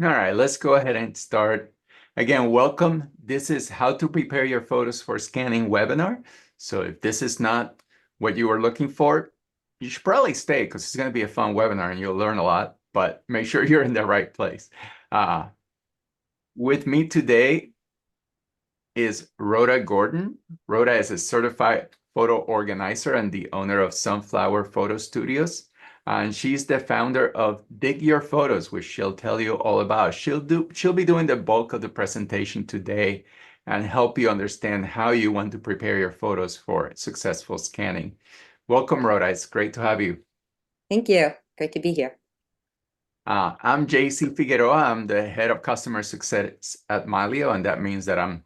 All right, let's go ahead and start. Again, welcome. This is how to prepare your photos for scanning webinar. So if this is not what you were looking for, you should probably stay because it's going to be a fun webinar and you'll learn a lot, but make sure you're in the right place. Uh, with me today is Rhoda Gordon. Rhoda is a certified photo organizer and the owner of Sunflower Photo Studios. And she's the founder of Dig Your Photos, which she'll tell you all about. She'll be doing the bulk of the presentation today and help you understand how you want to prepare your photos for successful scanning. Welcome, Rhoda. It's great to have you. Thank you. Great to be here. I'm JC Figueroa. I'm the head of customer success at Mylio, and that means that I'm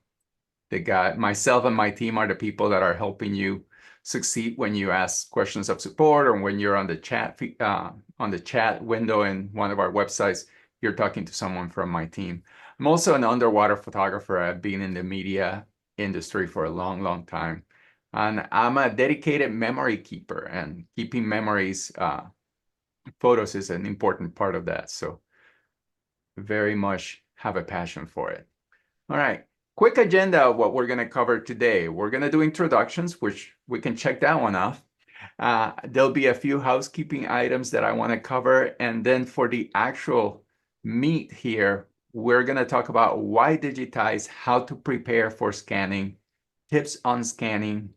the guy, myself and my team are the people that are helping you succeed when you ask questions of support or when you're on the chat window in one of our websites, you're talking to someone from my team. I'm also an underwater photographer. I've been in the media industry for a long, long time. And I'm a dedicated memory keeper, and keeping memories, photos is an important part of that. So very much have a passion for it. All right, quick agenda of what we're going to cover today. We're going to do introductions, which we can check that one off. There'll be a few housekeeping items that I want to cover. And then for the actual meat here, we're going to talk about why digitize, how to prepare for scanning, tips on scanning.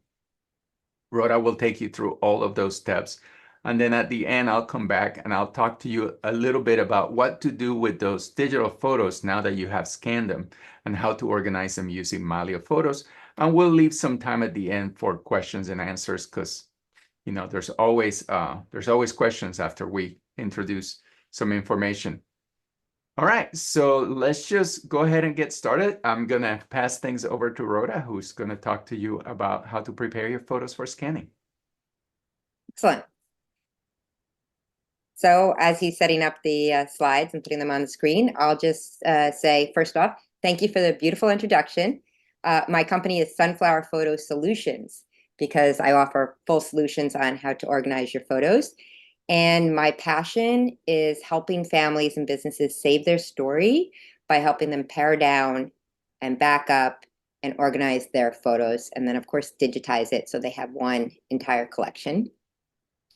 Rhoda will take you through all of those steps. And then at the end, I'll come back and I'll talk to you a little bit about what to do with those digital photos now that you have scanned them and how to organize them using Mylio Photos. And we'll leave some time at the end for questions and answers because, you know, there's always questions after we introduce some information. All right, so let's just go ahead and get started. I'm going to pass things over to Rhoda, who's going to talk to you about how to prepare your photos for scanning. Excellent. So as he's setting up the slides and putting them on the screen, I'll just say, first off, thank you for the beautiful introduction. My company is Sunflower Photo Solutions because I offer full solutions on how to organize your photos. And my passion is helping families and businesses save their story by helping them pare down and back up and organize their photos. And then, of course, digitize it so they have one entire collection.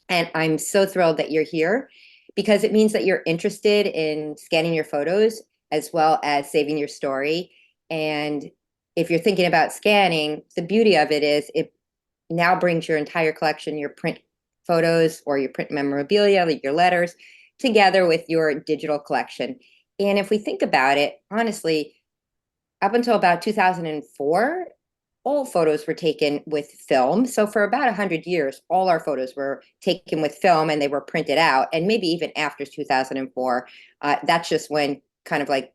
And I'm so thrilled that you're here because it means that you're interested in scanning your photos as well as saving your story. And if you're thinking about scanning, the beauty of it is it now brings your entire collection, your print photos or your print memorabilia, like your letters, together with your digital collection. And if we think about it, honestly, up until about 2004, all photos were taken with film. So for about 100 years, all our photos were taken with film and they were printed out. And maybe even after 2004, that's just when kind of like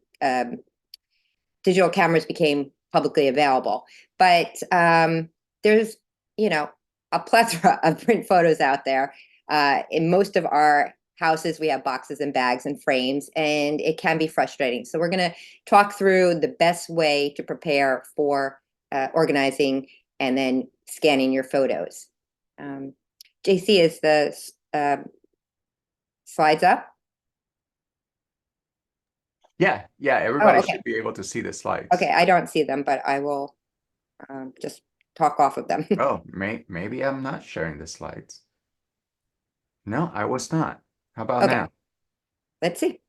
digital cameras became publicly available. But there's, a plethora of print photos out there. In most of our houses, we have boxes and bags and frames, and it can be frustrating. So we're going to talk through the best way to prepare for organizing and then scanning your photos. JC, is the slides up? Yeah, Oh, everybody okay. should be able to see the slides. Okay, I don't see them, but I will just talk off of them. Oh, maybe I'm not sharing the slides. No, I was not. How about Okay, now? let's see.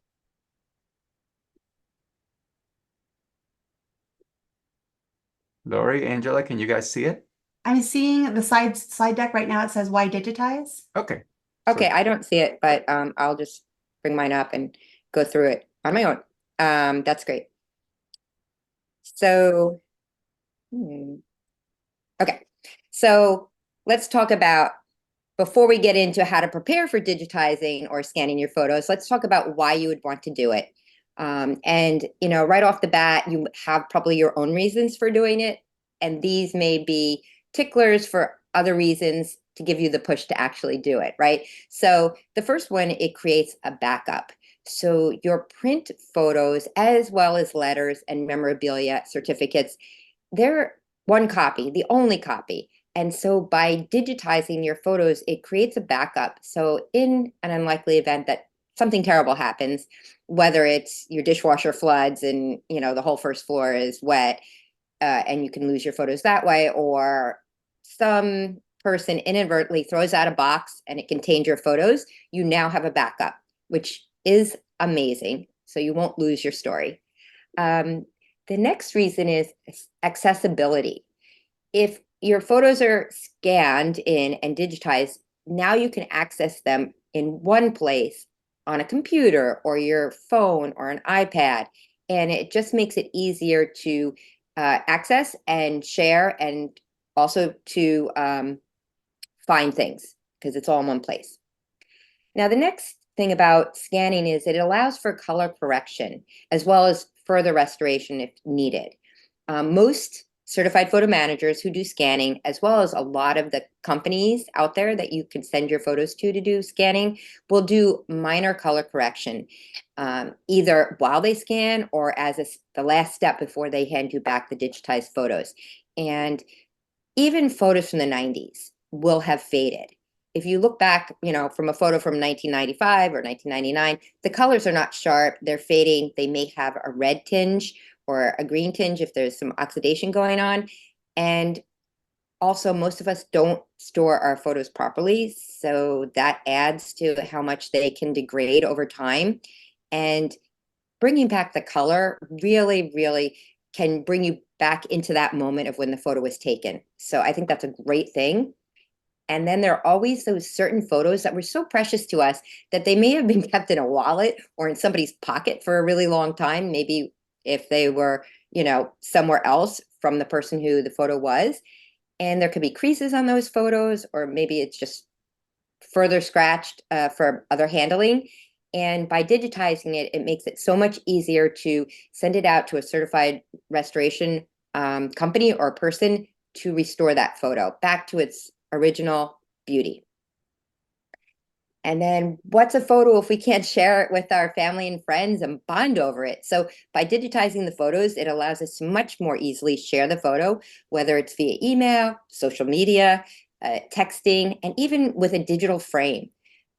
Lori, Angela, can you guys see it? I'm seeing the slide deck right now. It says why digitize. Okay. Okay, So I don't see it, but I'll just bring mine up and go through it on my own. That's great. So, okay. So let's talk about, before we get into how to prepare for digitizing or scanning your photos, let's talk about why you would want to do it. And, right off the bat, you have probably your own reasons for doing it. And these may be ticklers for other reasons to give you the push to actually do it, right? So the first one, it creates a backup. So your print photos, as well as letters and memorabilia certificates, they're one copy, the only copy. And so by digitizing your photos, it creates a backup. So in an unlikely event that something terrible happens, whether it's your dishwasher floods and, the whole first floor is wet, and you can lose your photos that way, or some person inadvertently throws out a box and it contained your photos, you now have a backup, which is amazing. So you won't lose your story. The next reason is accessibility. If your photos are scanned in and digitized, now you can access them in one place on a computer or your phone or an iPad. And it just makes it easier to access and share, and also to find things because it's all in one place. Now, the next thing about scanning is it allows for color correction as well as further restoration if needed. Most certified photo managers who do scanning, as well as a lot of the companies out there that you can send your photos to do scanning, will do minor color correction, either while they scan or as the last step before they hand you back the digitized photos. And even photos from the 90s will have faded. If you look back, from a photo from 1995 or 1999, the colors are not sharp, they're fading. They may have a red tinge or a green tinge if there's some oxidation going on. And also, most of us don't store our photos properly, so that adds to how much they can degrade over time. And bringing back the color really, really can bring you back into that moment of when the photo was taken. So I think that's a great thing. And then there are always those certain photos that were so precious to us that they may have been kept in a wallet or in somebody's pocket for a really long time. Maybe if they were, somewhere else from the person who the photo was. And there could be creases on those photos, or maybe it's just further scratched for other handling. And by digitizing it, it makes it so much easier to send it out to a certified restoration company or person to restore that photo back to its original beauty. And then what's a photo if we can't share it with our family and friends and bond over it? So by digitizing the photos, it allows us to much more easily share the photo, whether it's via email, social media, texting, and even with a digital frame.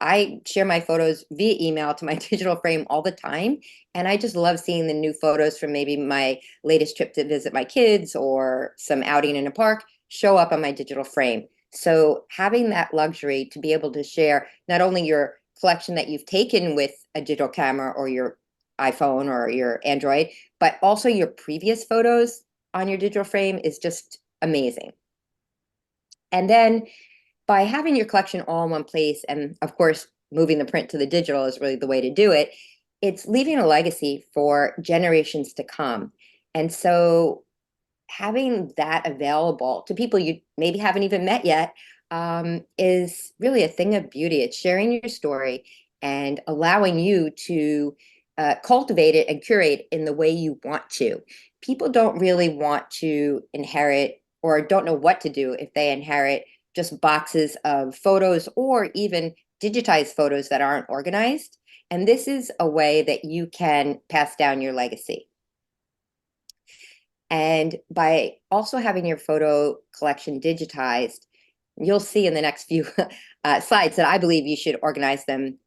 I share my photos via email to my digital frame all the time. And I just love seeing the new photos from maybe my latest trip to visit my kids or some outing in a park show up on my digital frame. So having that luxury to be able to share not only your collection that you've taken with a digital camera or your iPhone or your Android, but also your previous photos on your digital frame is just amazing. And then by having your collection all in one place, and of course, moving the print to the digital is really the way to do it, it's leaving a legacy for generations to come. And so having that available to people you maybe haven't even met yet is really a thing of beauty. It's sharing your story and allowing you to cultivate it and curate in the way you want to. People don't really want to inherit or don't know what to do if they inherit just boxes of photos or even digitized photos that aren't organized. And this is a way that you can pass down your legacy. And by also having your photo collection digitized, you'll see in the next few slides that I believe you should organize them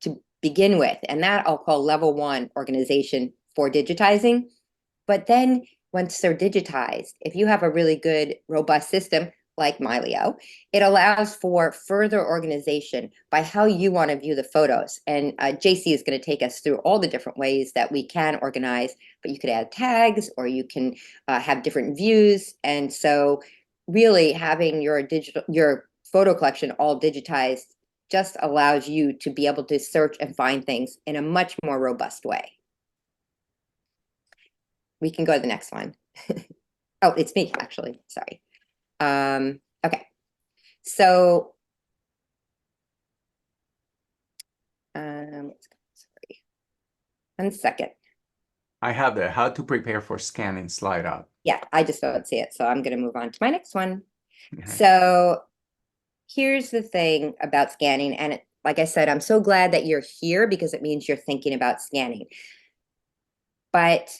to begin with. And that I'll call level 1 organization for digitizing. But then once they're digitized, if you have a really good, robust system like Mylio, it allows for further organization by how you want to view the photos. And JC is going to take us through all the different ways that we can organize, but you could add tags or you can have different views. And so really having your photo collection all digitized just allows you to be able to search and find things in a much more robust way. We can go to the next one. Oh, it's me, actually. Sorry. Okay. So, sorry. 1 second. I have the how to prepare for scanning slide up. Yeah, I just don't see it. So I'm going to move on to my next one. So here's the thing about scanning. And like I said, I'm so glad that you're here because it means you're thinking about scanning. But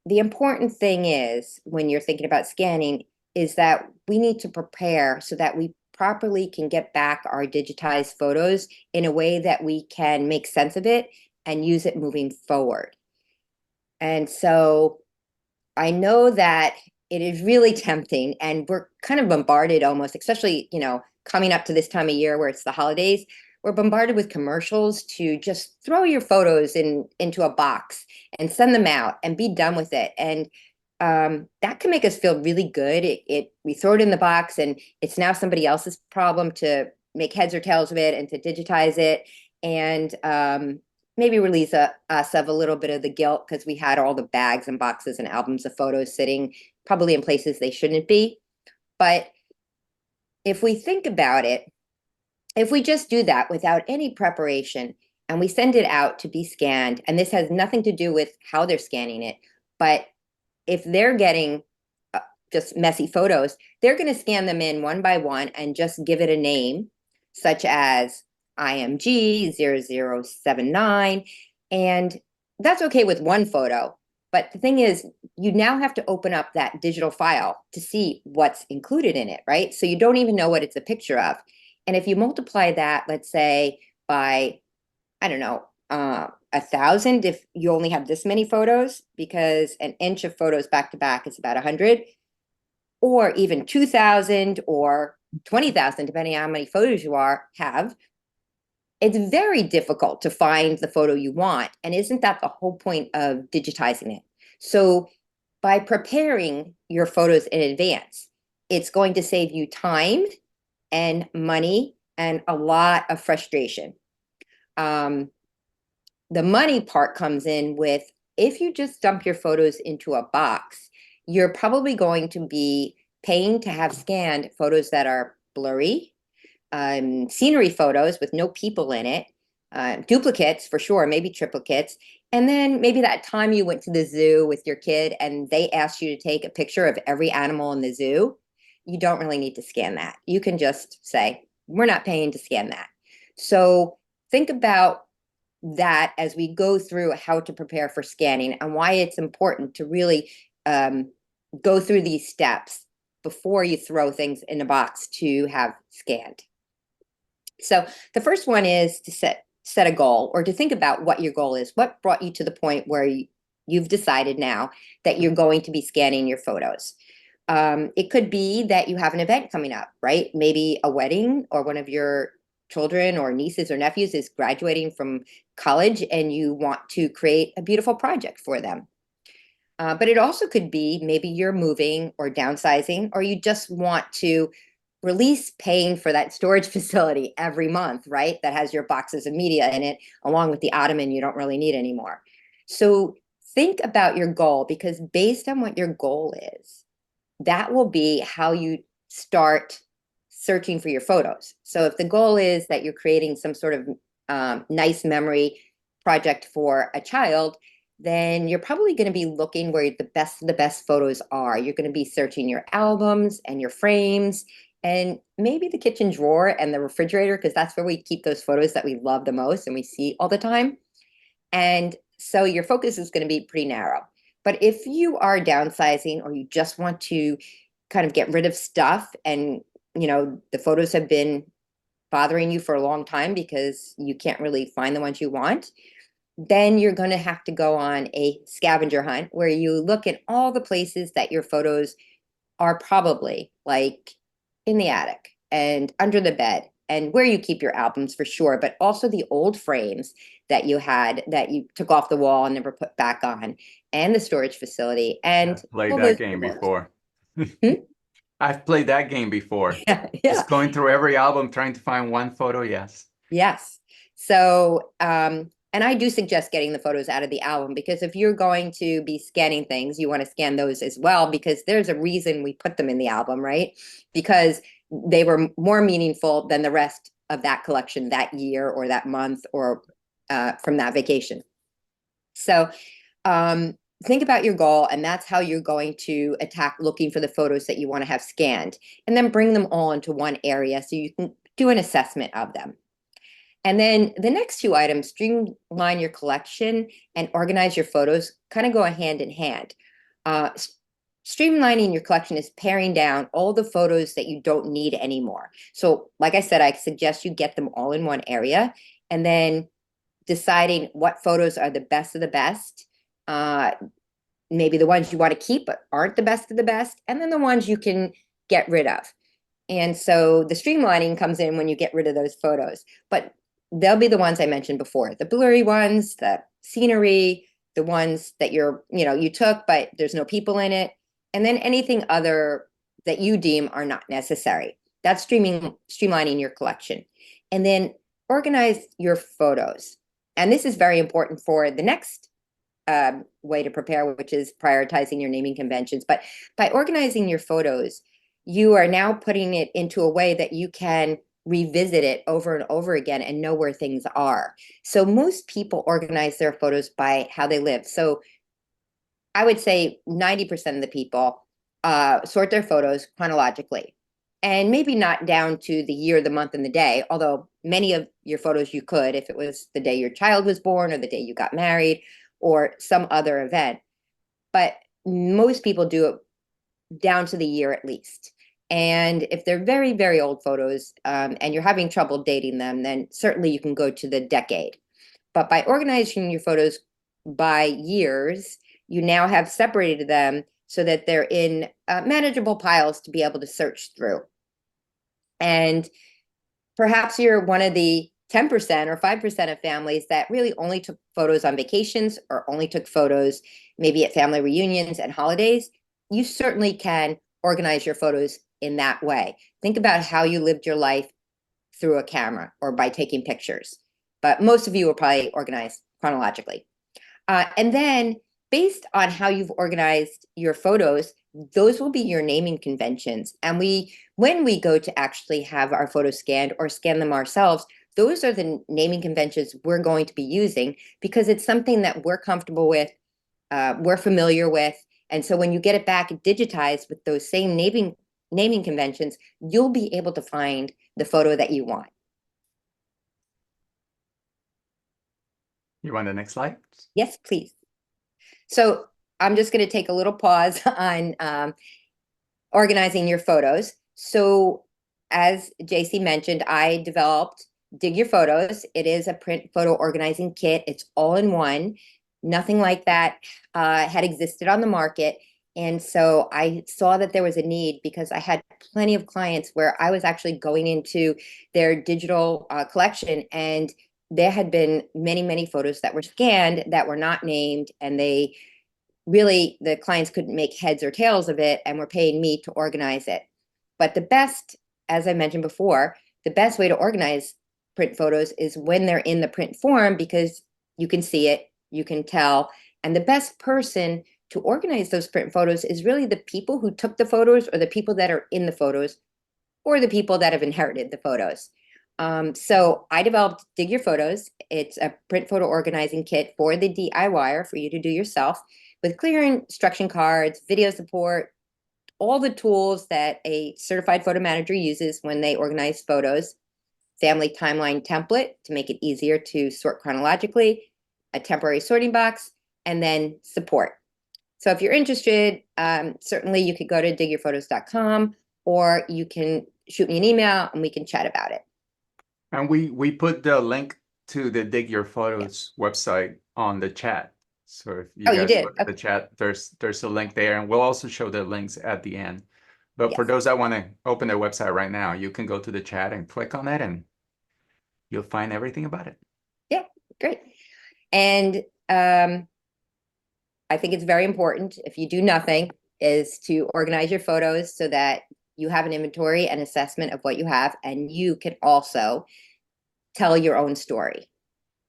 the important thing is when you're thinking about scanning is that we need to prepare so that we properly can get back our digitized photos in a way that we can make sense of it and use it moving forward. And so I know that it is really tempting, and we're kind of bombarded almost, especially, coming up to this time of year where it's the holidays. We're bombarded with commercials to just throw your photos into a box and send them out and be done with it. And that can make us feel really good. We throw it in the box, and it's now somebody else's problem to make heads or tails of it and to digitize it, and maybe release us of a little bit of the guilt because we had all the bags and boxes and albums of photos sitting probably in places they shouldn't be. But if we think about it, if we just do that without any preparation and we send it out to be scanned, and this has nothing to do with how they're scanning it, but if they're getting just messy photos, they're going to scan them in one by one and just give it a name, such as IMG 0079. And that's okay with one photo. But the thing is, you now have to open up that digital file to see what's included in it, right? So you don't even know what it's a picture of. And if you multiply that, let's say, by, I don't know, 1,000, if you only have this many photos, because an inch of photos back to back is about 100, or even 2,000 or 20,000, depending on how many photos you have, it's very difficult to find the photo you want. And isn't that the whole point of digitizing it? So by preparing your photos in advance, it's going to save you time and money and a lot of frustration. The money part comes in with, if you just dump your photos into a box, you're probably going to be paying to have scanned photos that are blurry, scenery photos with no people in it, duplicates for sure, maybe triplicates. And then maybe that time you went to the zoo with your kid and they asked you to take a picture of every animal in the zoo, you don't really need to scan that. You can just say, we're not paying to scan that. So think about that as we go through how to prepare for scanning and why it's important to really go through these steps before you throw things in a box to have scanned. So the first one is to set a goal, or to think about what your goal is. What brought you to the point where you've decided now that you're going to be scanning your photos? It could be that you have an event coming up, right? Maybe a wedding, or one of your children or nieces or nephews is graduating from college and you want to create a beautiful project for them. But it also could be maybe you're moving or downsizing, or you just want to release paying for that storage facility every month, right? That has your boxes of media in it, along with the ottoman you don't really need anymore. So think about your goal, because based on what your goal is, that will be how you start searching for your photos. So if the goal is that you're creating some sort of nice memory project for a child, then you're probably going to be looking where the best of the best photos are. You're going to be searching your albums and your frames, and maybe the kitchen drawer and the refrigerator, because that's where we keep those photos that we love the most and we see all the time. And so your focus is going to be pretty narrow. But if you are downsizing, or you just want to kind of get rid of stuff, and the photos have been bothering you for a long time because you can't really find the ones you want, then you're going to have to go on a scavenger hunt where you look at all the places that your photos are probably, like in the attic and under the bed, and where you keep your albums for sure, but also the old frames that you had that you took off the wall and never put back on, and the storage facility. And I've played that game before. I've played that game before. Yeah. Just going through every album, trying to find one photo. Yes. Yes. So, and I do suggest getting the photos out of the album, because if you're going to be scanning things, you want to scan those as well, because there's a reason we put them in the album, right? Because they were more meaningful than the rest of that collection that year or that month, or from that vacation. So think about your goal, and that's how you're going to attack looking for the photos that you want to have scanned, and then bring them all into one area so you can do an assessment of them. And then the next two items, streamline your collection and organize your photos, kind of go hand in hand. Streamlining your collection is paring down all the photos that you don't need anymore. So, like I said, I suggest you get them all in one area and then deciding what photos are the best of the best. Maybe the ones you want to keep but aren't the best of the best, and then the ones you can get rid of. And so the streamlining comes in when you get rid of those photos. But they'll be the ones I mentioned before, the blurry ones, the scenery, the ones that you took, but there's no people in it. And then anything other that you deem are not necessary. That's streamlining your collection. And then organize your photos. And this is very important for the next way to prepare, which is prioritizing your naming conventions. But by organizing your photos, you are now putting it into a way that you can revisit it over and over again and know where things are. So most people organize their photos by how they live. So I would say 90% of the people sort their photos chronologically, and maybe not down to the year, the month, and the day, although many of your photos you could if it was the day your child was born or the day you got married or some other event. But most people do it down to the year at least. And if they're very, very old photos and you're having trouble dating them, then certainly you can go to the decade. But by organizing your photos by years, you now have separated them so that they're in manageable piles to be able to search through. And perhaps you're one of the 10% or 5% of families that really only took photos on vacations or only took photos maybe at family reunions and holidays. You certainly can organize your photos in that way. Think about how you lived your life through a camera or by taking pictures. But most of you will probably organize chronologically. And then based on how you've organized your photos, those will be your naming conventions. And when we go to actually have our photos scanned or scan them ourselves, those are the naming conventions we're going to be using because it's something that we're comfortable with, we're familiar with. And so when you get it back digitized with those same naming conventions, you'll be able to find the photo that you want. You want the next slide? Yes, please. So I'm just going to take a little pause on organizing your photos. So as JC mentioned, I developed Dig Your Photos. It is a print photo organizing kit. It's all in one. Nothing like that had existed on the market. And so I saw that there was a need because I had plenty of clients where I was actually going into their digital collection, and there had been many, many photos that were scanned that were not named, and the clients couldn't make heads or tails of it and were paying me to organize it. But the best, as I mentioned before, the best way to organize print photos is when they're in the print form because you can see it, you can tell, and the best person to organize those print photos is really the people who took the photos or the people that are in the photos or the people that have inherited the photos. So I developed Dig Your Photos. It's a print photo organizing kit for the DIYer for you to do yourself with clear instruction cards, video support, all the tools that a certified photo manager uses when they organize photos, family timeline template to make it easier to sort chronologically, a temporary sorting box, and then support. So if you're interested, certainly you could go to digyourphotos.com or you can shoot me an email and we can chat about it. And we put the link to the Dig Your Photos website on the chat. So if you guys did? look at the chat, there's a link there, and we'll also show the links at the end. But for those that want to open their website right now, you can go to the chat and click on it, and you'll find everything about it. Yeah, great. And I think it's very important, if you do nothing, is to organize your photos so that you have an inventory and assessment of what you have, and you can also tell your own story.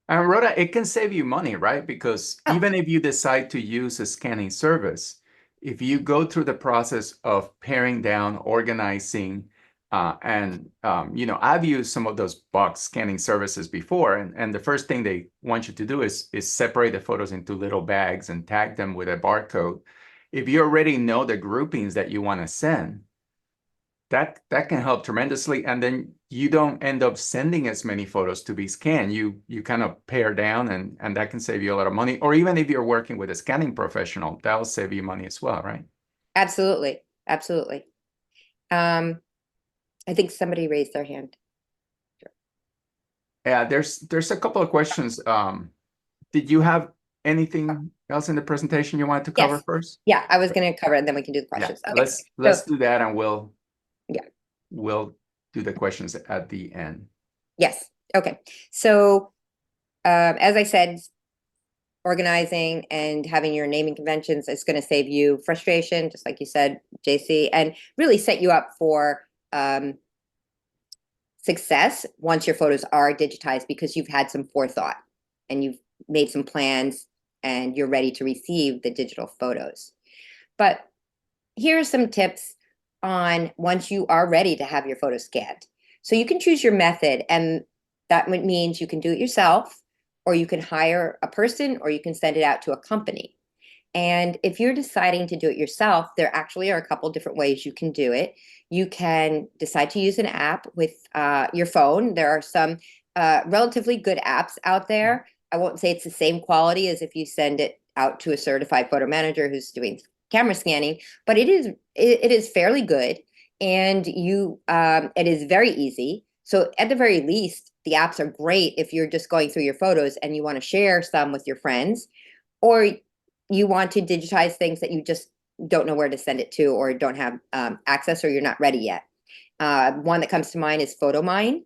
And Rhoda, it can save you money, right? Because even if you decide to use a scanning service, if you go through the process of paring down, organizing, I've used some of those box scanning services before, and the first thing they want you to do is separate the photos into little bags and tag them with a barcode. If you already know the groupings that you want to send, that can help tremendously, and then you don't end up sending as many photos to be scanned. You kind of pare down, and that can save you a lot of money. Or even if you're working with a scanning professional, that'll save you money as well, right? Absolutely. Absolutely. I think somebody raised their hand. Yeah, there's a couple of questions. Did you have anything else in the presentation you wanted to cover Yes. first? Yeah, I was going to cover it, and then we can do the Yeah, questions. Okay. let's So, do that, and we'll yeah. do the questions at the end. Yes. Okay. So, as I said, organizing and having your naming conventions is going to save you frustration, just like you said, JC, and really set you up for success once your photos are digitized, because you've had some forethought and you've made some plans and you're ready to receive the digital photos. But here are some tips on once you are ready to have your photos scanned. So you can choose your method, and that means you can do it yourself, or you can hire a person, or you can send it out to a company. And if you're deciding to do it yourself, there actually are a couple different ways you can do it. You can decide to use an app with your phone. There are some relatively good apps out there. I won't say it's the same quality as if you send it out to a certified photo manager who's doing camera scanning, but it is fairly good, and it is very easy. So at the very least, the apps are great if you're just going through your photos and you want to share some with your friends, or you want to digitize things that you just don't know where to send it to, or don't have access, or you're not ready yet. One that comes to mind is PhotoMine.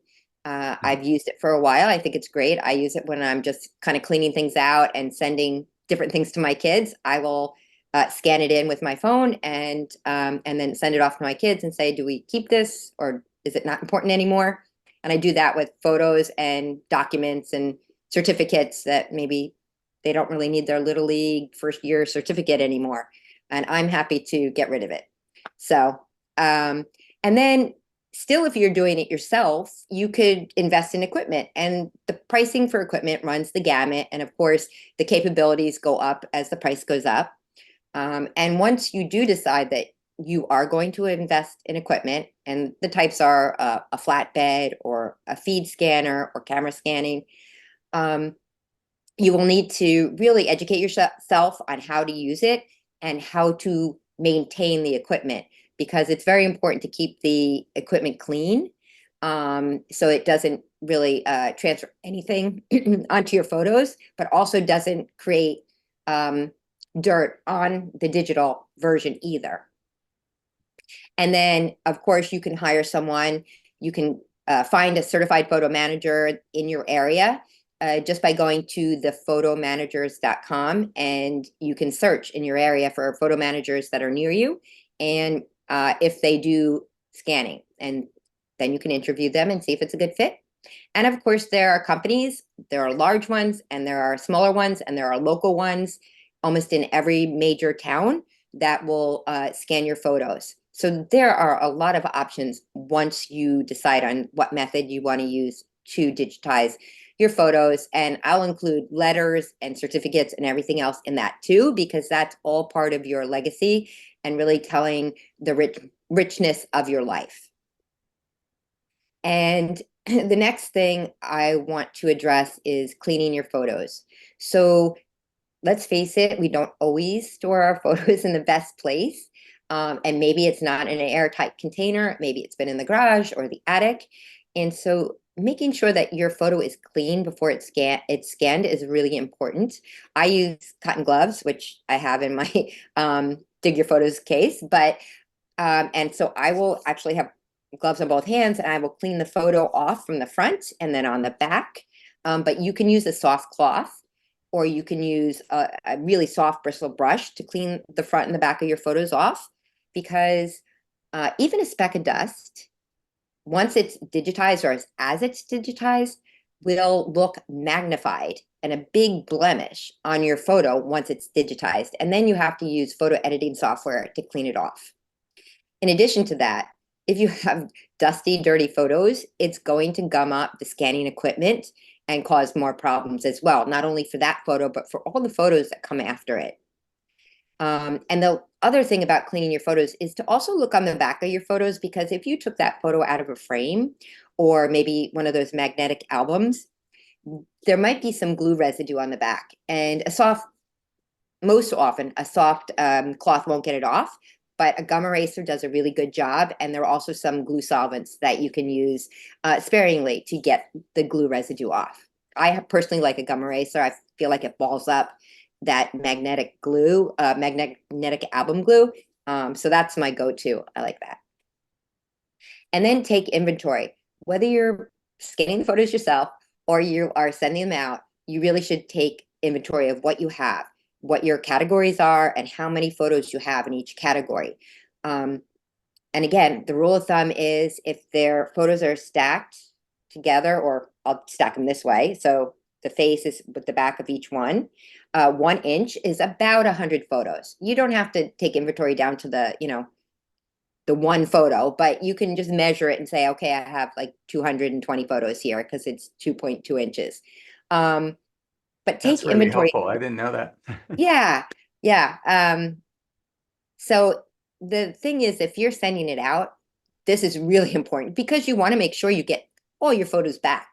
I've used it for a while. I think it's great. I use it when I'm just kind of cleaning things out and sending different things to my kids. I will scan it in with my phone and then send it off to my kids and say, do we keep this, or is it not important anymore? And I do that with photos and documents and certificates that maybe they don't really need their Little League first year certificate anymore. And I'm happy to get rid of it. So, and then still, if you're doing it yourself, you could invest in equipment, and the pricing for equipment runs the gamut. And of course, the capabilities go up as the price goes up. And once you do decide that you are going to invest in equipment, and the types are a flatbed or a feed scanner or camera scanning, you will need to really educate yourself on how to use it and how to maintain the equipment, because it's very important to keep the equipment clean, so it doesn't really transfer anything onto your photos, but also doesn't create dirt on the digital version either. And then, of course, you can hire someone. You can find a certified photo manager in your area just by going to thephotomanagers.com, and you can search in your area for photo managers that are near you, and if they do scanning, and then you can interview them and see if it's a good fit. And of course, there are companies, there are large ones, and there are smaller ones, and there are local ones almost in every major town that will scan your photos. So there are a lot of options once you decide on what method you want to use to digitize your photos. And I'll include letters and certificates and everything else in that too, because that's all part of your legacy and really telling the richness of your life. And the next thing I want to address is cleaning your photos. So let's face it, we don't always store our photos in the best place. And maybe it's not in an airtight container. Maybe it's been in the garage or the attic. And so making sure that your photo is clean before it's scanned is really important. I use cotton gloves, which I have in my Dig Your Photos case. And so I will actually have gloves on both hands, and I will clean the photo off from the front and then on the back. But you can use a soft cloth, or you can use a really soft bristle brush to clean the front and the back of your photos off, because even a speck of dust, once it's digitized, or as it's digitized, will look magnified and a big blemish on your photo once it's digitized. And then you have to use photo editing software to clean it off. In addition to that, if you have dusty, dirty photos, it's going to gum up the scanning equipment and cause more problems as well, not only for that photo, but for all the photos that come after it. And the other thing about cleaning your photos is to also look on the back of your photos, because if you took that photo out of a frame, or maybe one of those magnetic albums, there might be some glue residue on the back, and most often a soft cloth won't get it off. but a gum eraser does a really good job. And there are also some glue solvents that you can use sparingly to get the glue residue off. I personally like a gum eraser. I feel like it balls up that magnetic glue, magnetic album glue. So that's my go-to. I like that. And then take inventory. Whether you're scanning the photos yourself or you are sending them out, you really should take inventory of what you have, what your categories are, and how many photos you have in each category. And again, the rule of thumb is if their photos are stacked together, or I'll stack them this way. So the face is with the back of each one. 1 inch is about 100 photos. You don't have to take inventory down to the, the one photo, but you can just measure it and say, okay, I have like 220 photos here because it's 2.2 inches. But take That's really inventory. helpful. I didn't know that. Yeah, yeah. So the thing is, if you're sending it out, this is really important because you want to make sure you get all your photos back.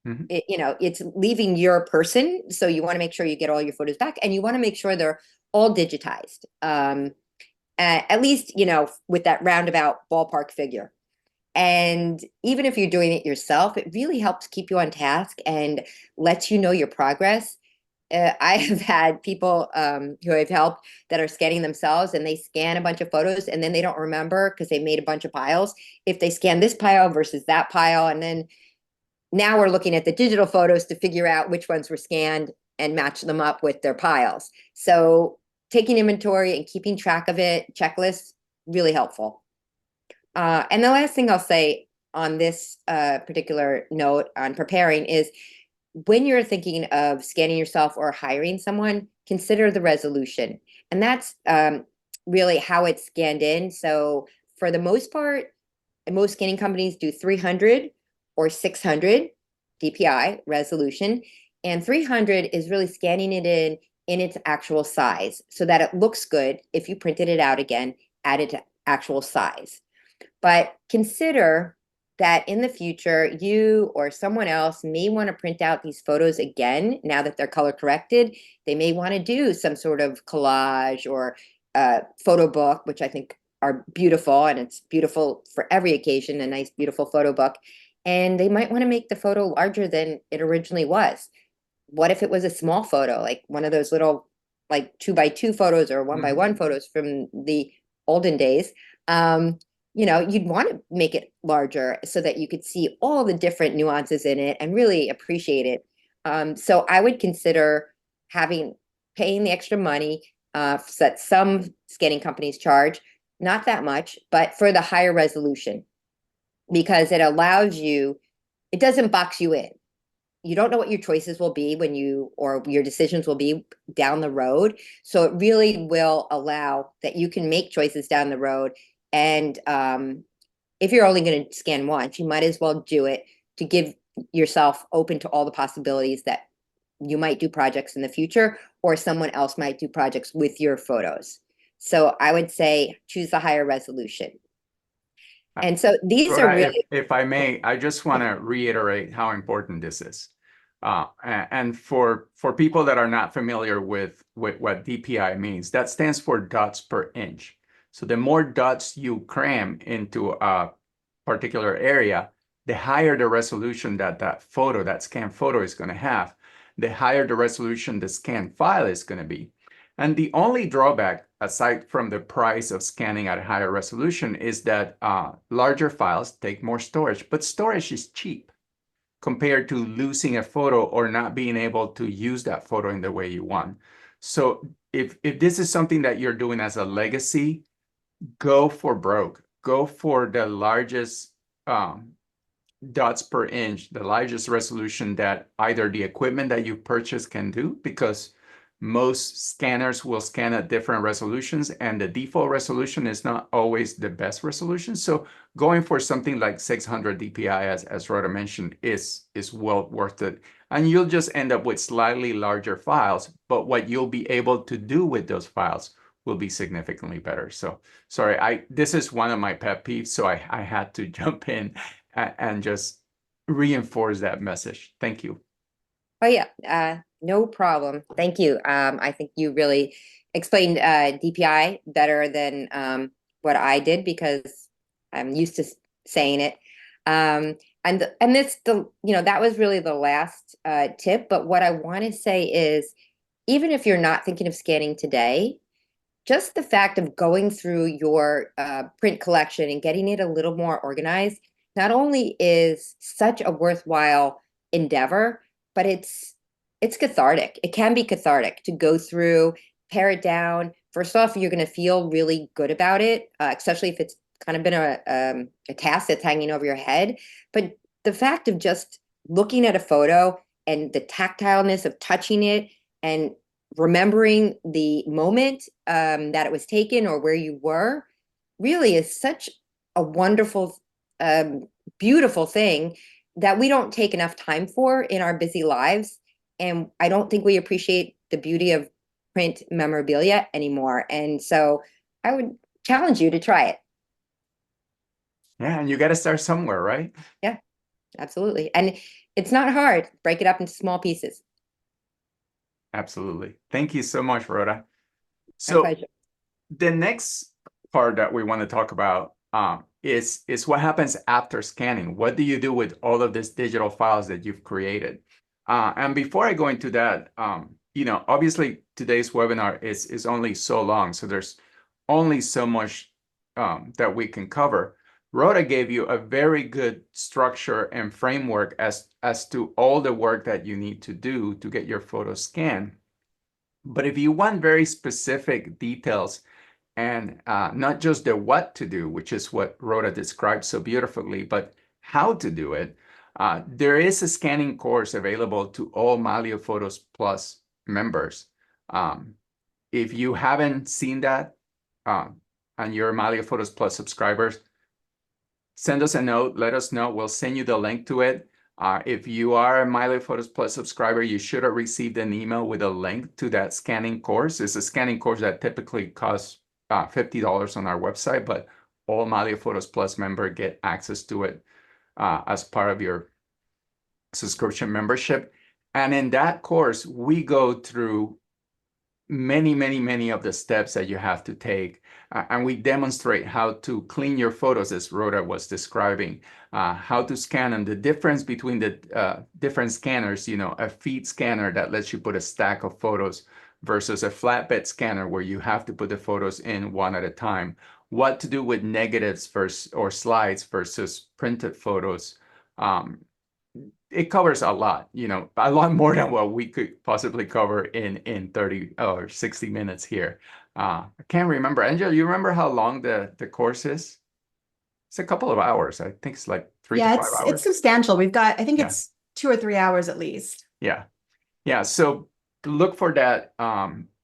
Mhm. It's leaving your person, so you want to make sure you get all your photos back, and you want to make sure they're all digitized. At least, with that roundabout ballpark figure. And even if you're doing it yourself, it really helps keep you on task and lets you know your progress. I have had people who I've helped that are scanning themselves, and they scan a bunch of photos and then they don't remember because they made a bunch of piles. If they scan this pile versus that pile, and then now we're looking at the digital photos to figure out which ones were scanned and match them up with their piles. So taking inventory and keeping track of it, checklists, really helpful. And the last thing I'll say on this particular note on preparing is when you're thinking of scanning yourself or hiring someone, consider the resolution. And that's really how it's scanned in. So for the most part, most scanning companies do 300 or 600 DPI resolution. And 300 is really scanning it in its actual size so that it looks good. If you printed it out again, add it to actual size. But consider that in the future, you or someone else may want to print out these photos again now that they're color corrected. They may want to do some sort of collage or photo book, which I think are beautiful, and it's beautiful for every occasion, a nice, beautiful photo book. And they might want to make the photo larger than it originally was. What if it was a small photo, like one of those little like 2x2 photos or 1x1 photos from the olden days? You'd want to make it larger so that you could see all the different nuances in it and really appreciate it. So I would consider paying the extra money that some scanning companies charge, not that much, but for the higher resolution, because it allows you, it doesn't box you in. You don't know what your choices will be or your decisions will be down the road. So it really will allow that you can make choices down the road. And if you're only going to scan once, you might as well do it to give yourself open to all the possibilities that you might do projects in the future, or someone else might do projects with your photos. So I would say choose the higher resolution. And so these are really, if I may, I just want to reiterate how important this is. And for people that are not familiar with what DPI means, that stands for dots per inch. So the more dots you cram into a particular area, the higher the resolution that scanned photo is going to have, the higher the resolution the scanned file is going to be. And the only drawback, aside from the price of scanning at a higher resolution, is that larger files take more storage, but storage is cheap compared to losing a photo or not being able to use that photo in the way you want. So if this is something that you're doing as a legacy, go for broke. Go for the largest dots per inch, the largest resolution that either the equipment that you purchase can do, because most scanners will scan at different resolutions, and the default resolution is not always the best resolution. So going for something like 600 DPI, as Rhoda mentioned, is well worth it. And you'll just end up with slightly larger files, but what you'll be able to do with those files will be significantly better. So sorry, this is one of my pet peeves, so I had to jump in and just reinforce that message. Thank you. oh yeah, no problem. Thank you. I think you really explained DPI better than what I did because I'm used to saying it. And this that was really the last tip. But what I want to say is, even if you're not thinking of scanning today, just the fact of going through your print collection and getting it a little more organized not only is such a worthwhile endeavor, but it's cathartic. It can be cathartic to go through, pare it down. First off, you're going to feel really good about it, especially if it's kind of been a task that's hanging over your head. But the fact of just looking at a photo and the tactileness of touching it and remembering the moment that it was taken or where you were really is such a wonderful, beautiful thing that we don't take enough time for in our busy lives. And I don't think we appreciate the beauty of print memorabilia anymore. And so I would challenge you to try it. Yeah, and you got to start somewhere, right? Yeah, absolutely. And it's not hard. Break it up into small pieces. Absolutely. Thank you so much, Rhoda. My So pleasure. the next part that we want to talk about is what happens after scanning. What do you do with all of these digital files that you've created? And before I go into that, obviously today's webinar is only so long, so there's only so much that we can cover. Rhoda gave you a very good structure and framework as to all the work that you need to do to get your photos scanned. But if you want very specific details and not just the what to do, which is what Rhoda described so beautifully, but how to do it, there is a scanning course available to all Mylio Photos Plus members. If you haven't seen that and you're Mylio Photos Plus subscribers, send us a note, let us know. We'll send you the link to it. If you are a Mylio Photos Plus subscriber, you should have received an email with a link to that scanning course. It's a scanning course that typically costs $50 on our website, but all Mylio Photos Plus members get access to it as part of your subscription membership. And in that course, we go through many of the steps that you have to take. And we demonstrate how to clean your photos, as Rhoda was describing, how to scan them, the difference between the different scanners, a feed scanner that lets you put a stack of photos versus a flatbed scanner where you have to put the photos in one at a time, what to do with negatives or slides versus printed photos. It covers a lot, a lot more than what we could possibly cover in 30 or 60 minutes here. I can't remember. Angela, you remember how long the course is? It's a couple of hours. I think it's like 3 to 5 hours. It's substantial. We've got, I think it's 2 or 3 hours at least. Yeah. So look for that.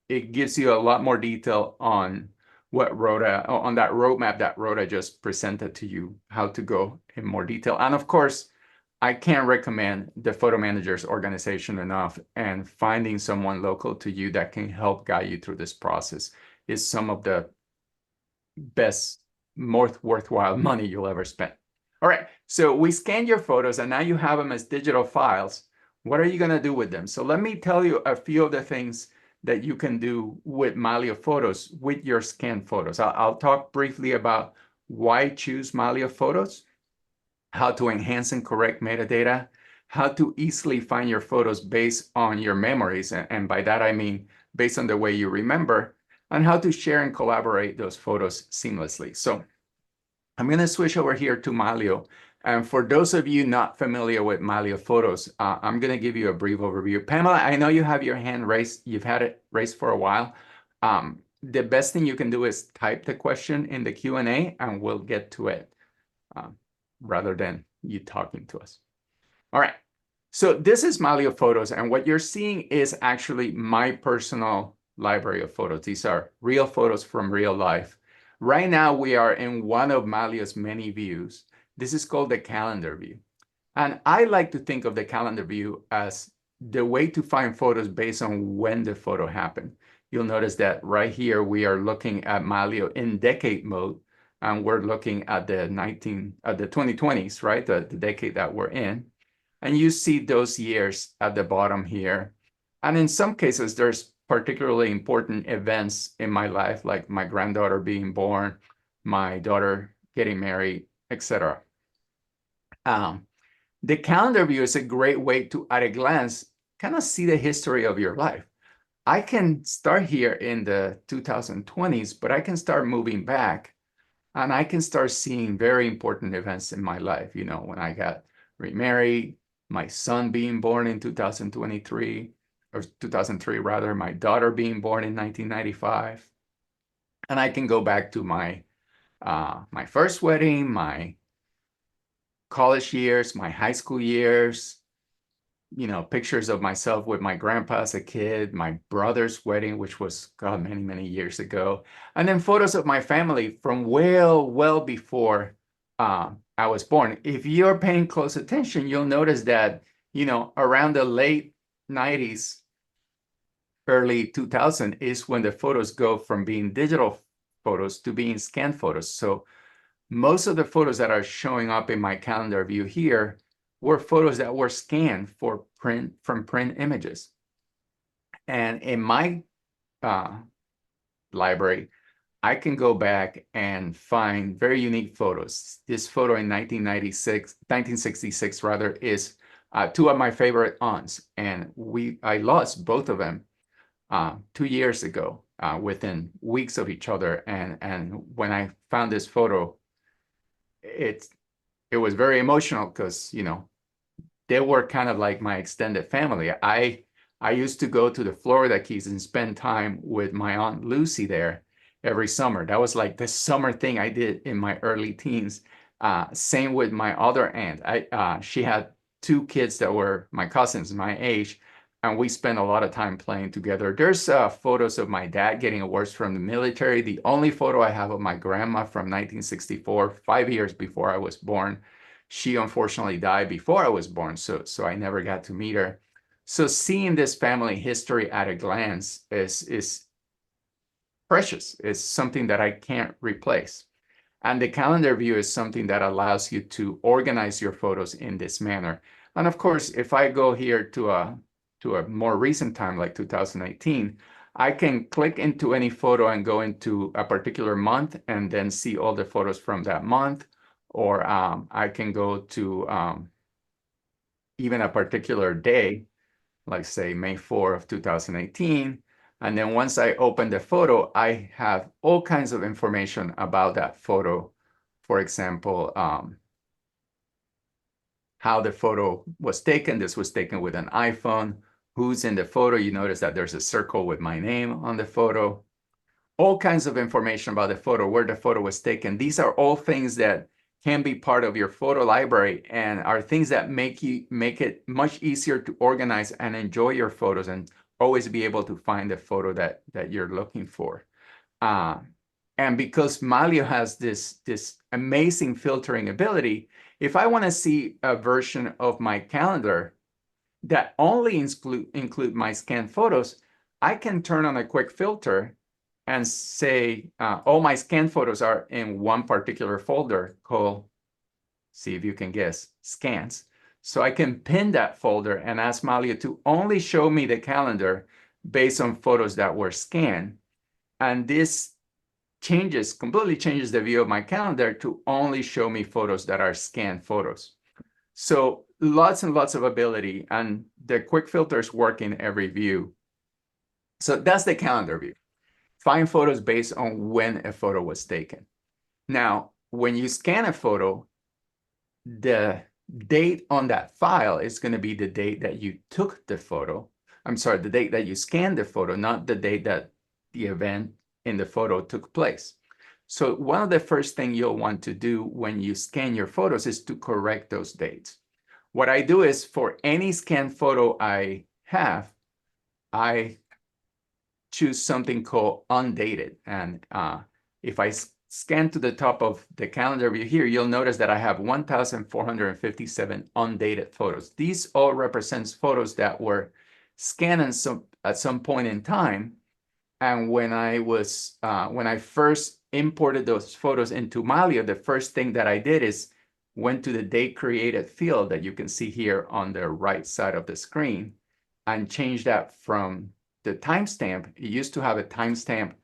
It gives you a lot more detail on what Rhoda, on that roadmap that Rhoda just presented to you, how to go in more detail. And of course, I can't recommend the Photo Managers organization enough, and finding someone local to you that can help guide you through this process is some of the best, most worthwhile money you'll ever spend. All right, so we scanned your photos and now you have them as digital files. What are you gonna do with them? So let me tell you a few of the things that you can do with Mylio Photos with your scanned photos. I'll talk briefly about why choose Mylio Photos, how to enhance and correct metadata, how to easily find your photos based on your memories, and by that I mean based on the way you remember, and how to share and collaborate those photos seamlessly. So I'm going to switch over here to Mylio. And for those of you not familiar with Mylio Photos, I'm going to give you a brief overview. Pamela, I know you have your hand raised. You've had it raised for a while. The best thing you can do is type the question in the Q&A and we'll get to it. Rather than you talking to us. All right, so this is Mylio Photos, and what you're seeing is actually my personal library of photos. These are real photos from real life. Right now, we are in one of Mylio's many views. This is called the calendar view. And I like to think of the calendar view as the way to find photos based on when the photo happened. You'll notice that right here, we are looking at Mylio in decade mode. And we're looking at the 2020s, right? The decade that we're in. And you see those years at the bottom here. And in some cases, there's particularly important events in my life, like my granddaughter being born, my daughter getting married, etc. The calendar view is a great way to, at a glance, kind of see the history of your life. I can start here in the 2020s, but I can start moving back and I can start seeing very important events in my life. You know, when I got remarried, my son being born in 2023, or 2003 rather, my daughter being born in 1995. And I can go back to my my first wedding, my college years, my high school years, you know, pictures of myself with my grandpa as a kid, my brother's wedding, which was, God, many, many years ago. And then photos of my family from well before I was born. If you're paying close attention, you'll notice that, you know, around the late 90s, early 2000 is when the photos go from being digital photos to being scanned photos. So most of the photos that are showing up in my calendar view here were photos that were scanned for print from print images. And in my library, I can go back and find very unique photos. This photo in 1966 rather, is two of my favorite aunts. And I lost both of them 2 years ago within weeks of each other. And when I found this photo, it was very emotional because, you know, they were kind of like my extended family. I used to go to the Florida Keys and spend time with my Aunt Lucy there every summer. That was like the summer thing I did in my early teens. Same with my other aunt. She had two kids that were my cousins my age, and we spent a lot of time playing together. There's photos of my dad getting awards from the military. The only photo I have of my grandma from 1964, 5 years before I was born. She unfortunately died before I was born, so I never got to meet her. So seeing this family history at a glance is precious. It's something that I can't replace. And the calendar view is something that allows you to organize your photos in this manner. And of course, if I go here to a more recent time, like 2018, I can click into any photo and go into a particular month and then see all the photos from that month. Or I can go to even a particular day, like say May 4 of 2018. And then once I open the photo, I have all kinds of information about that photo. For example, how the photo was taken. This was taken with an iPhone. Who's in the photo? You notice that there's a circle with my name on the photo. All kinds of information about the photo, where the photo was taken. These are all things that can be part of your photo library and are things that make it much easier to organize and enjoy your photos and always be able to find the photo that you're looking for. And because Mylio has this amazing filtering ability, if I want to see a version of my calendar that only include my scanned photos, I can turn on a quick filter and say, all my scanned photos are in one particular folder called, see if you can guess, scans. So I can pin that folder and ask Mylio to only show me the calendar based on photos that were scanned. And this completely changes the view of my calendar to only show me photos that are scanned photos. So lots and lots of ability, and the quick filters work in every view. So that's the calendar view. Find photos based on when a photo was taken. Now, when you scan a photo, the date on that file is going to be the date that you took the photo. I'm sorry, the date that you scanned the photo, not the date that the event in the photo took place. So one of the first things you'll want to do when you scan your photos is to correct those dates. What I do is for any scanned photo I have, I choose something called undated. And if I scan to the top of the calendar view here, you'll notice that I have 1,457 undated photos. These all represents photos that were scanned at some point in time. And when I first imported those photos into Mylio, the first thing that I did is went to the date created field that you can see here on the right side of the screen and changed that from the timestamp. It used to have a timestamp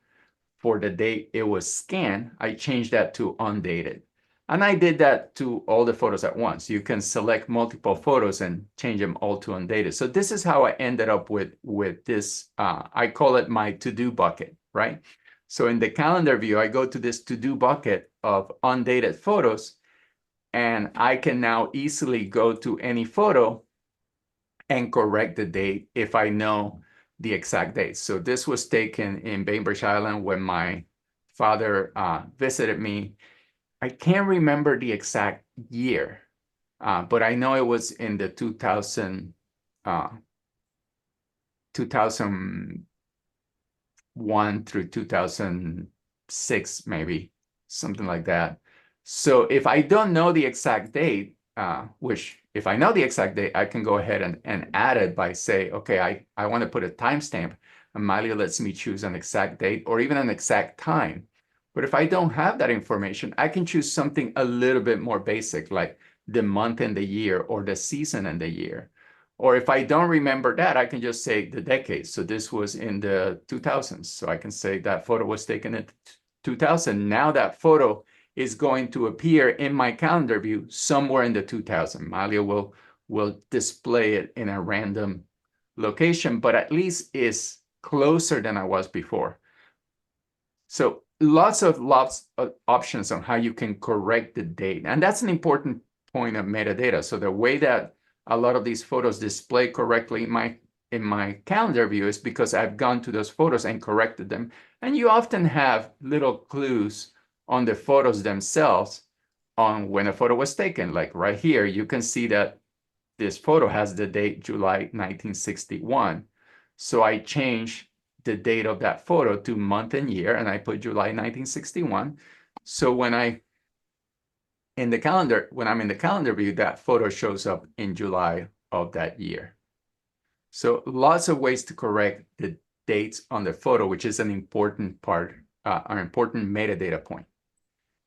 for the date it was scanned, I changed that to undated. And I did that to all the photos at once. You can select multiple photos and change them all to undated. So this is how I ended up with this. I call it my to-do bucket, right? So in the calendar view, I go to this to-do bucket of undated photos, and I can now easily go to any photo and correct the date if I know the exact date. So this was taken in Bainbridge Island when my father visited me. I can't remember the exact year, but I know it was in the 2001 through 2006, maybe, something like that. So if I don't know the exact date, which if I know the exact date, I can go ahead and add it by say, okay, I want to put a timestamp, and Mylio lets me choose an exact date or even an exact time. But if I don't have that information, I can choose something a little bit more basic, like the month and the year or the season and the year. Or if I don't remember that, I can just say the decade. So this was in the 2000s. So I can say that photo was taken in 2000. Now that photo is going to appear in my calendar view somewhere in the 2000. Mylio will display it in a random location, but at least is closer than I was before. So lots of options on how you can correct the date. And that's an important point of metadata. So the way that a lot of these photos display correctly in my calendar view is because I've gone to those photos and corrected them. And you often have little clues on the photos themselves on when a photo was taken. Like right here, you can see that this photo has the date July 1961. So I change the date of that photo to month and year, and I put July 1961. So when I'm in the calendar view, that photo shows up in July of that year. So lots of ways to correct the dates on the photo, which is an important part, an important metadata point.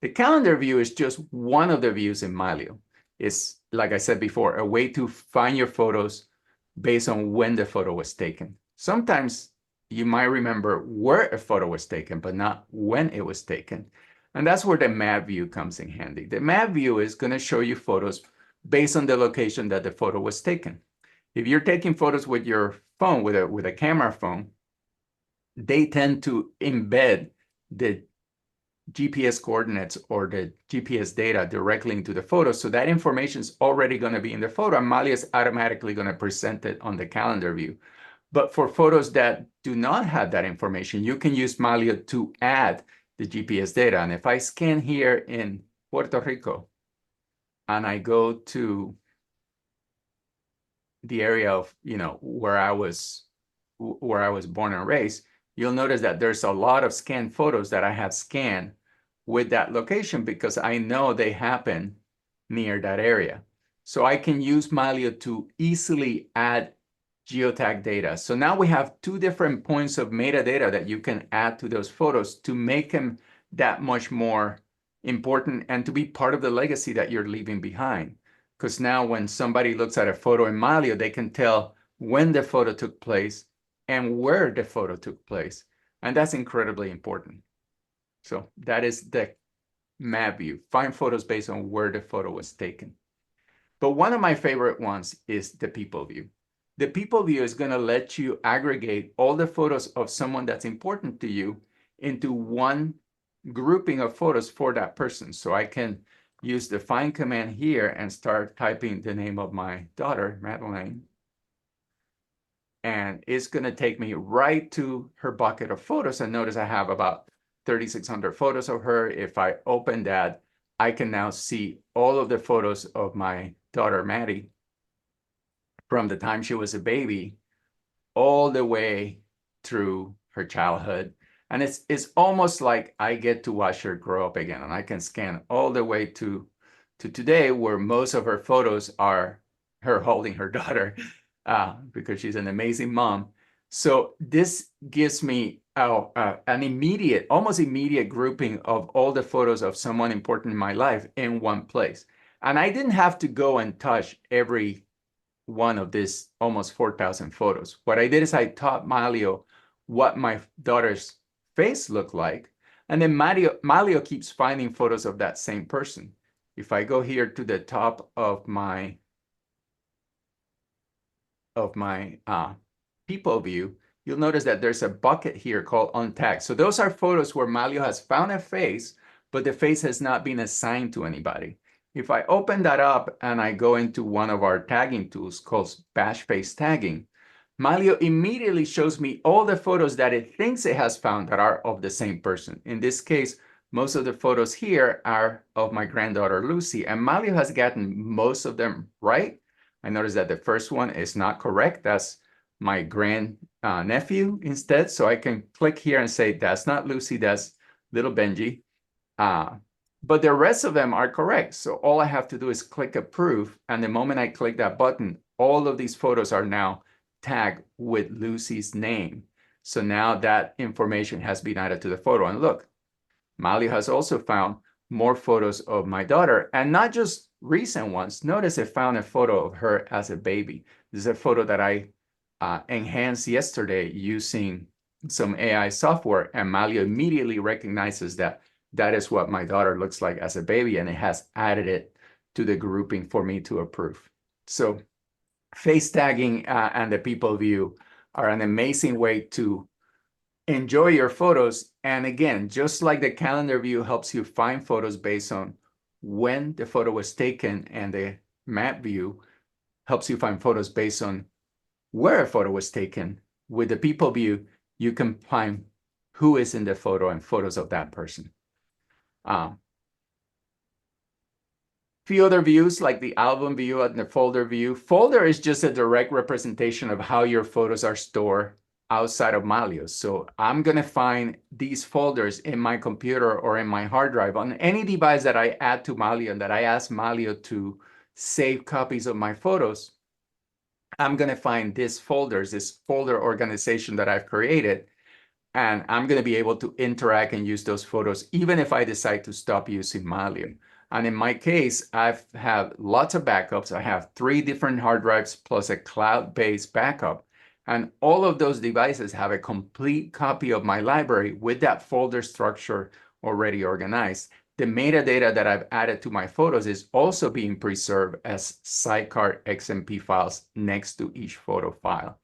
The calendar view is just one of the views in Mylio. It's, like I said before, a way to find your photos based on when the photo was taken. Sometimes you might remember where a photo was taken, but not when it was taken. And that's where the map view comes in handy. The map view is going to show you photos based on the location that the photo was taken. If you're taking photos with your phone, with a camera phone, they tend to embed the GPS coordinates or the GPS data directly into the photo. So that information is already going to be in the photo, and Mylio is automatically going to present it on the calendar view. But for photos that do not have that information, you can use Mylio to add the GPS data. And if I scan here in Puerto Rico and I go to the area of, where I was born and raised, you'll notice that there's a lot of scanned photos that I have scanned with that location because I know they happen near that area. So I can use Mylio to easily add geotag data. So now we have two different points of metadata that you can add to those photos to make them that much more important and to be part of the legacy that you're leaving behind. Because now when somebody looks at a photo in Mylio, they can tell when the photo took place and where the photo took place. And that's incredibly important. So that is the map view. Find photos based on where the photo was taken. But one of my favorite ones is the people view. The people view is going to let you aggregate all the photos of someone that's important to you into one grouping of photos for that person. So I can use the find command here and start typing the name of my daughter, Madeline. And it's going to take me right to her bucket of photos. And notice I have about 3,600 photos of her. If I open that, I can now see all of the photos of my daughter, Maddie, from the time she was a baby all the way through her childhood. And it's almost like I get to watch her grow up again. And I can scan all the way to today, where most of her photos are her holding her daughter because she's an amazing mom. So this gives me an immediate, almost immediate grouping of all the photos of someone important in my life in one place. And I didn't have to go and touch every one of these almost 4,000 photos. What I did is I taught Mylio what my daughter's face look like? And then Mylio keeps finding photos of that same person. If I go here to the top of my people view, you'll notice that there's a bucket here called untagged. So those are photos where Mylio has found a face, but the face has not been assigned to anybody. If I open that up and I go into one of our tagging tools called Bash Face Tagging, Mylio immediately shows me all the photos that it thinks it has found that are of the same person. In this case, most of the photos here are of my granddaughter, Lucy, and Mylio has gotten most of them right. I noticed that the first one is not correct. That's my nephew instead. So I can click here and say, that's not Lucy, that's little Benji. But the rest of them are correct. So all I have to do is click approve. And the moment I click that button, all of these photos are now tagged with Lucy's name. So now that information has been added to the photo. And look, Mylio has also found more photos of my daughter, and not just recent ones. Notice it found a photo of her as a baby. This is a photo that I enhanced yesterday using some AI software, and Mylio immediately recognizes that that is what my daughter looks like as a baby, and it has added it to the grouping for me to approve. So face tagging and the people view are an amazing way to enjoy your photos. And again, just like the calendar view helps you find photos based on when the photo was taken, and the map view helps you find photos based on where a photo was taken, with the people view, you can find who is in the photo and photos of that person. Few other views like the album view and the folder view. Folder is just a direct representation of how your photos are stored outside of Mylio. So I'm going to find these folders in my computer or in my hard drive on any device that I add to Mylio and that I ask Mylio to save copies of my photos. I'm going to find these folders, this folder organization that I've created, and I'm going to be able to interact and use those photos even if I decide to stop using Mylio. And in my case, I've had lots of backups. I have 3 different hard drives plus a cloud-based backup. And all of those devices have a complete copy of my library with that folder structure already organized. The metadata that I've added to my photos is also being preserved as sidecar XMP files next to each photo file.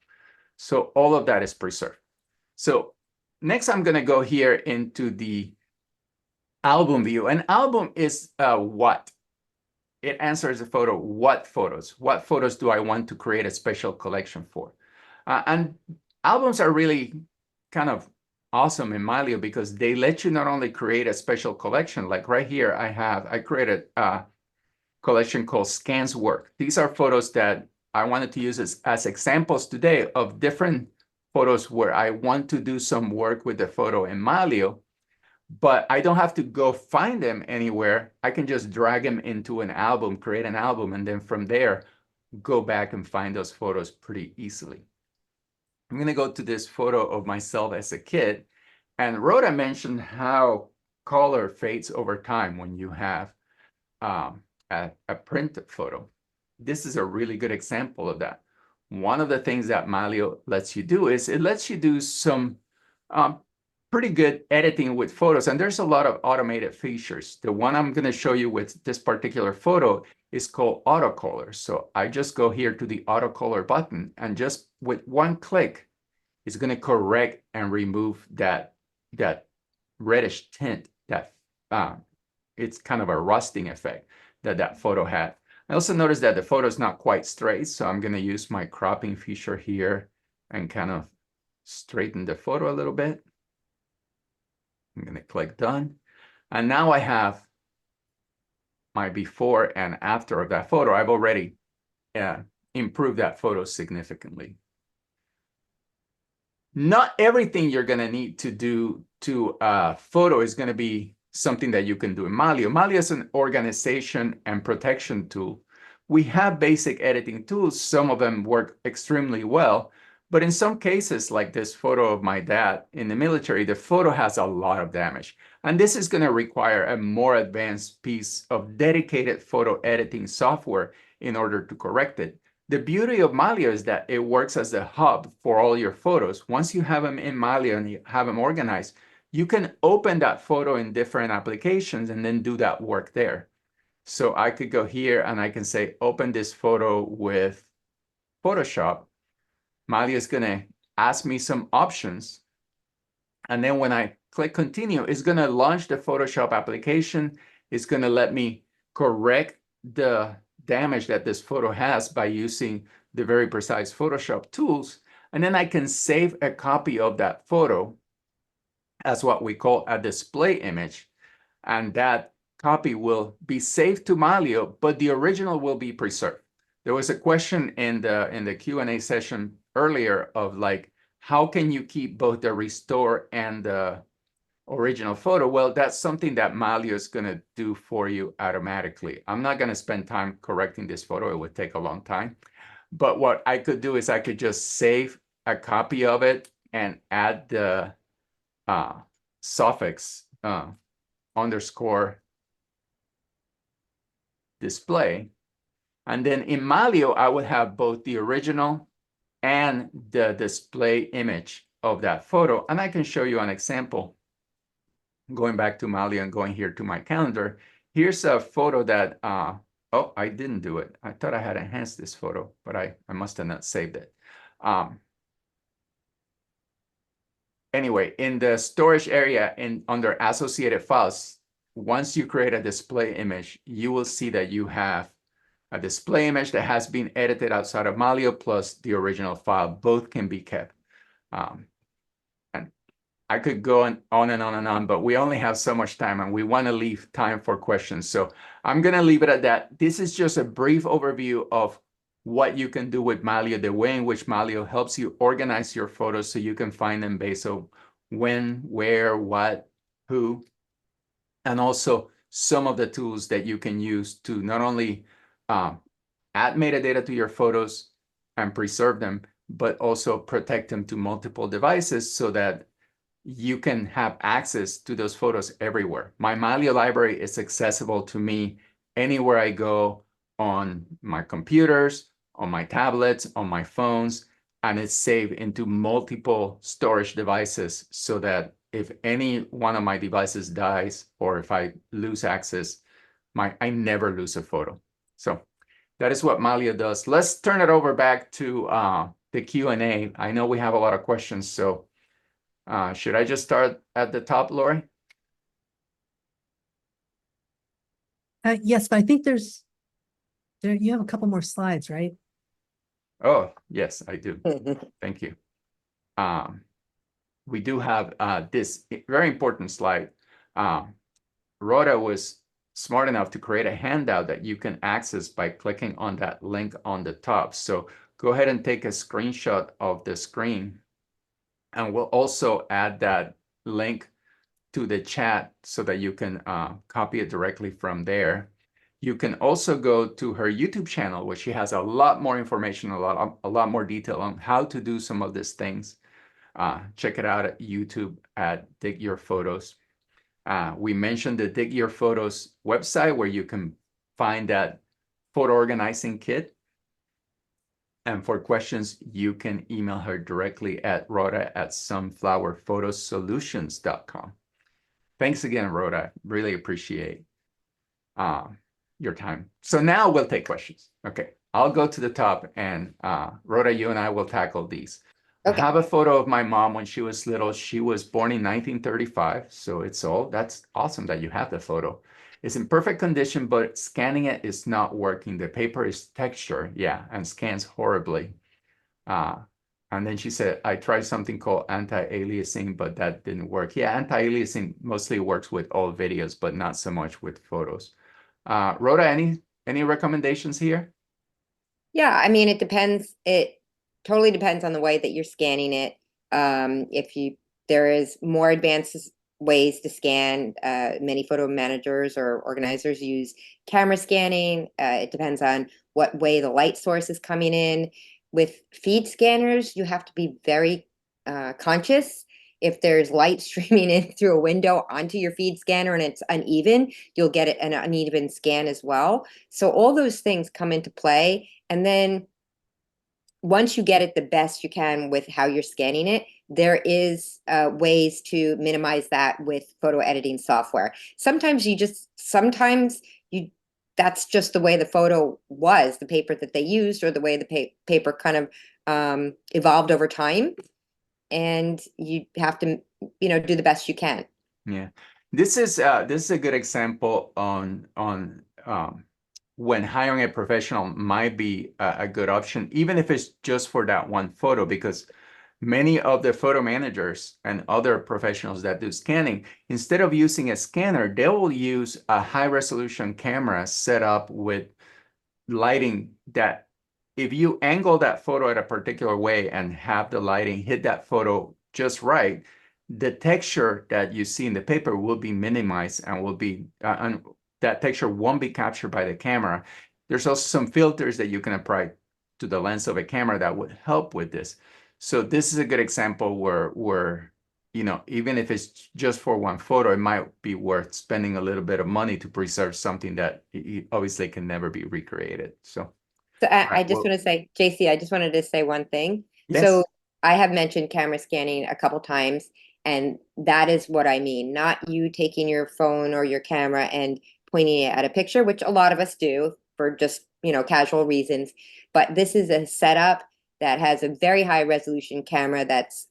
So all of that is preserved. So next, I'm going to go here into the album view. An album is what? It answers the photo, what photos? What photos do I want to create a special collection for? And albums are really kind of awesome in Mylio because they let you not only create a special collection, like right here, I created a collection called Scans Work. These are photos that I wanted to use as examples today of different photos where I want to do some work with the photo in Mylio, but I don't have to go find them anywhere. I can just drag them into an album, create an album, and then from there, go back and find those photos pretty easily. I'm going to go to this photo of myself as a kid. And Rhoda mentioned how color fades over time when you have a printed photo. This is a really good example of that. One of the things that Mylio lets you do is it lets you do some pretty good editing with photos. And there's a lot of automated features. The one I'm going to show you with this particular photo is called auto color. So I just go here to the auto color button, and just with one click, it's going to correct and remove that reddish tint that it's kind of a rusting effect that photo had. I also noticed that the photo is not quite straight. So I'm going to use my cropping feature here and kind of straighten the photo a little bit. I'm going to click done. And now I have my before and after of that photo. I've already improved that photo significantly. Not everything you're going to need to do to a photo is going to be something that you can do in Mylio. Mylio is an organization and protection tool. We have basic editing tools. Some of them work extremely well. But in some cases, like this photo of my dad in the military, the photo has a lot of damage. And this is going to require a more advanced piece of dedicated photo editing software in order to correct it. The beauty of Mylio is that it works as a hub for all your photos. Once you have them in Mylio and you have them organized, you can open that photo in different applications and then do that work there. So I could go here and I can say, open this photo with Photoshop. Mylio is going to ask me some options. And then when I click continue, it's going to launch the Photoshop application. It's going to let me correct the damage that this photo has by using the very precise Photoshop tools. And then I can save a copy of that photo as what we call a display image. And that copy will be saved to Mylio, but the original will be preserved. There was a question in the Q&A session earlier of like, how can you keep both the restore and the original photo? Well, that's something that Mylio is going to do for you automatically. I'm not going to spend time correcting this photo. It would take a long time. But what I could do is I could just save a copy of it and add the suffix underscore display. And then in Mylio, I would have both the original and the display image of that photo. And I can show you an example. Going back to Mylio and going here to my calendar. Here's a photo that, oh, I didn't do it. I thought I had enhanced this photo, but I must have not saved it. Anyway, in the storage area under associated files, once you create a display image, you will see that you have a display image that has been edited outside of Mylio plus the original file. Both can be kept. And I could go on and on and on, but we only have so much time and we want to leave time for questions. So I'm going to leave it at that. This is just a brief overview of what you can do with Mylio, the way in which Mylio helps you organize your photos so you can find them based on when, where, what, who, and also some of the tools that you can use to not only add metadata to your photos and preserve them, but also protect them to multiple devices so that you can have access to those photos everywhere. My Mylio library is accessible to me anywhere I go, on my computers, on my tablets, on my phones, and it's saved into multiple storage devices so that if any one of my devices dies or if I lose access, I never lose a photo. So that is what Mylio does. Let's turn it over back to the Q&A. I know we have a lot of questions, so should I just start at the top, Lori? Yes, but I think you have a couple more slides, right? Oh, yes, I do. Thank you. We do have this very important slide. Rhoda was smart enough to create a handout that you can access by clicking on that link on the top. So go ahead and take a screenshot of the screen. And we'll also add that link to the chat so that you can copy it directly from there. You can also go to her YouTube channel, where she has a lot more information, a lot more detail on how to do some of these things. Check it out at YouTube at Dig Your Photos. We mentioned the Dig Your Photos website where you can find that photo organizing kit. And for questions, you can email her directly at Rhoda@sunflowerphotosolutions.com. Thanks again, Rhoda. Really appreciate your time. So now we'll take questions. Okay, I'll go to the top and Rhoda, you and I will tackle these. Okay. I have a photo of my mom when she was little. She was born in 1935, so that's awesome that you have the photo. It's in perfect condition, but scanning it is not working. The paper is texture, yeah, and scans horribly. And then she said, I tried something called anti-aliasing, but that didn't work. Yeah, anti-aliasing mostly works with all videos, but not so much with photos. Rhoda, any recommendations here? Yeah, I mean, it depends. It totally depends on the way that you're scanning it. There is more advanced ways to scan. Many photo managers or organizers use camera scanning. It depends on what way the light source is coming in. With feed scanners, you have to be very conscious. If there's light streaming in through a window onto your feed scanner and it's uneven, you'll get an uneven scan as well. So all those things come into play. And then once you get it the best you can with how you're scanning it, there is ways to minimize that with photo editing software. Sometimes that's just the way the photo was, the paper that they used, or the way the paper kind of evolved over time. And you have to, do the best you can. Yeah, this is a good example on when hiring a professional might be a good option, even if it's just for that one photo, because many of the photo managers and other professionals that do scanning, instead of using a scanner, they will use a high resolution camera set up with lighting that if you angle that photo at a particular way and have the lighting hit that photo just right, the texture that you see in the paper will be minimized and will be and that texture won't be captured by the camera. There's also some filters that you can apply to the lens of a camera that would help with this. So this is a good example where even if it's just for one photo, it might be worth spending a little bit of money to preserve something that obviously can never be recreated. So I just want to say, JC, I just wanted to say one thing. yes. So I have mentioned camera scanning a couple times, and that is what I mean. Not you taking your phone or your camera and pointing it at a picture, which a lot of us do for just, casual reasons. But this is a setup that has a very high resolution camera that's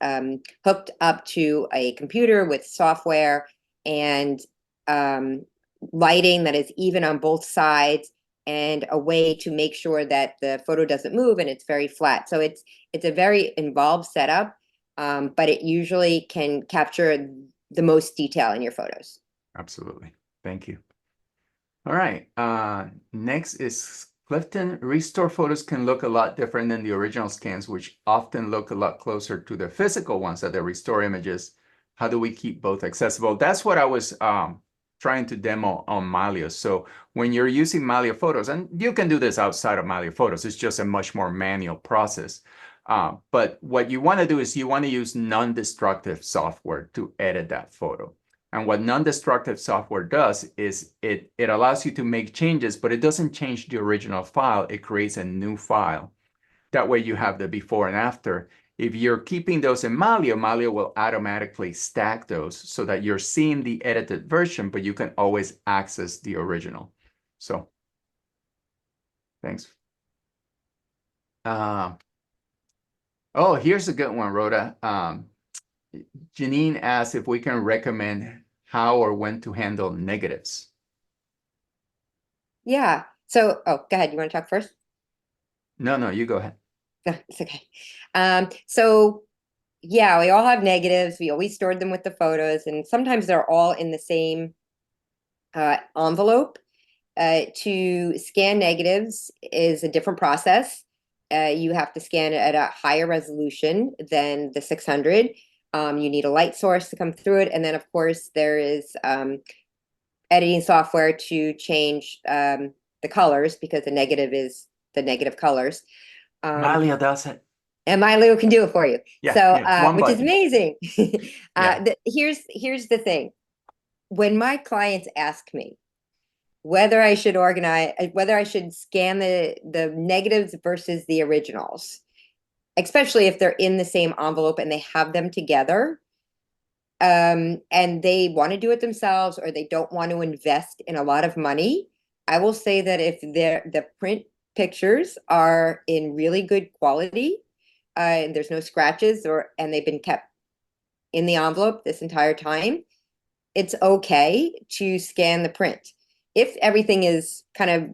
hooked up to a computer with software and lighting that is even on both sides, and a way to make sure that the photo doesn't move and it's very flat. So it's a very involved setup, but it usually can capture the most detail in your photos. Absolutely. Thank you. All right. Next is Clifton. Restore photos can look a lot different than the original scans, which often look a lot closer to the physical ones that the restore images. How do we keep both accessible? That's what I was trying to demo on Mylio. So when you're using Mylio Photos, and you can do this outside of Mylio Photos, it's just a much more manual process. But what you want to do is you want to use non-destructive software to edit that photo. And what non-destructive software does is it allows you to make changes, but it doesn't change the original file. It creates a new file. That way you have the before and after. If you're keeping those in Mylio, Mylio will automatically stack those so that you're seeing the edited version, but you can always access the original. So thanks. Oh, here's a good one, Rhoda. Janine asks if we can recommend how or when to handle negatives. Yeah. So, go ahead. You want to talk first? No, you go ahead. No, it's okay. So yeah, we all have negatives. We always stored them with the photos, and sometimes they're all in the same envelope. To scan negatives is a different process. You have to scan it at a higher resolution than the 600. You need a light source to come through it. And then, of course, there is editing software to change the colors, because the negative is the negative colors. Mylio does it. And Mylio can do it for you. Yeah, so, yeah, which is amazing. Yeah. Here's the thing. When my clients ask me whether I should scan the negatives versus the originals, especially if they're in the same envelope and they have them together, and they want to do it themselves, or they don't want to invest in a lot of money, I will say that if the print pictures are in really good quality, and there's no scratches, and they've been kept in the envelope this entire time, it's okay to scan the print. If everything is kind of,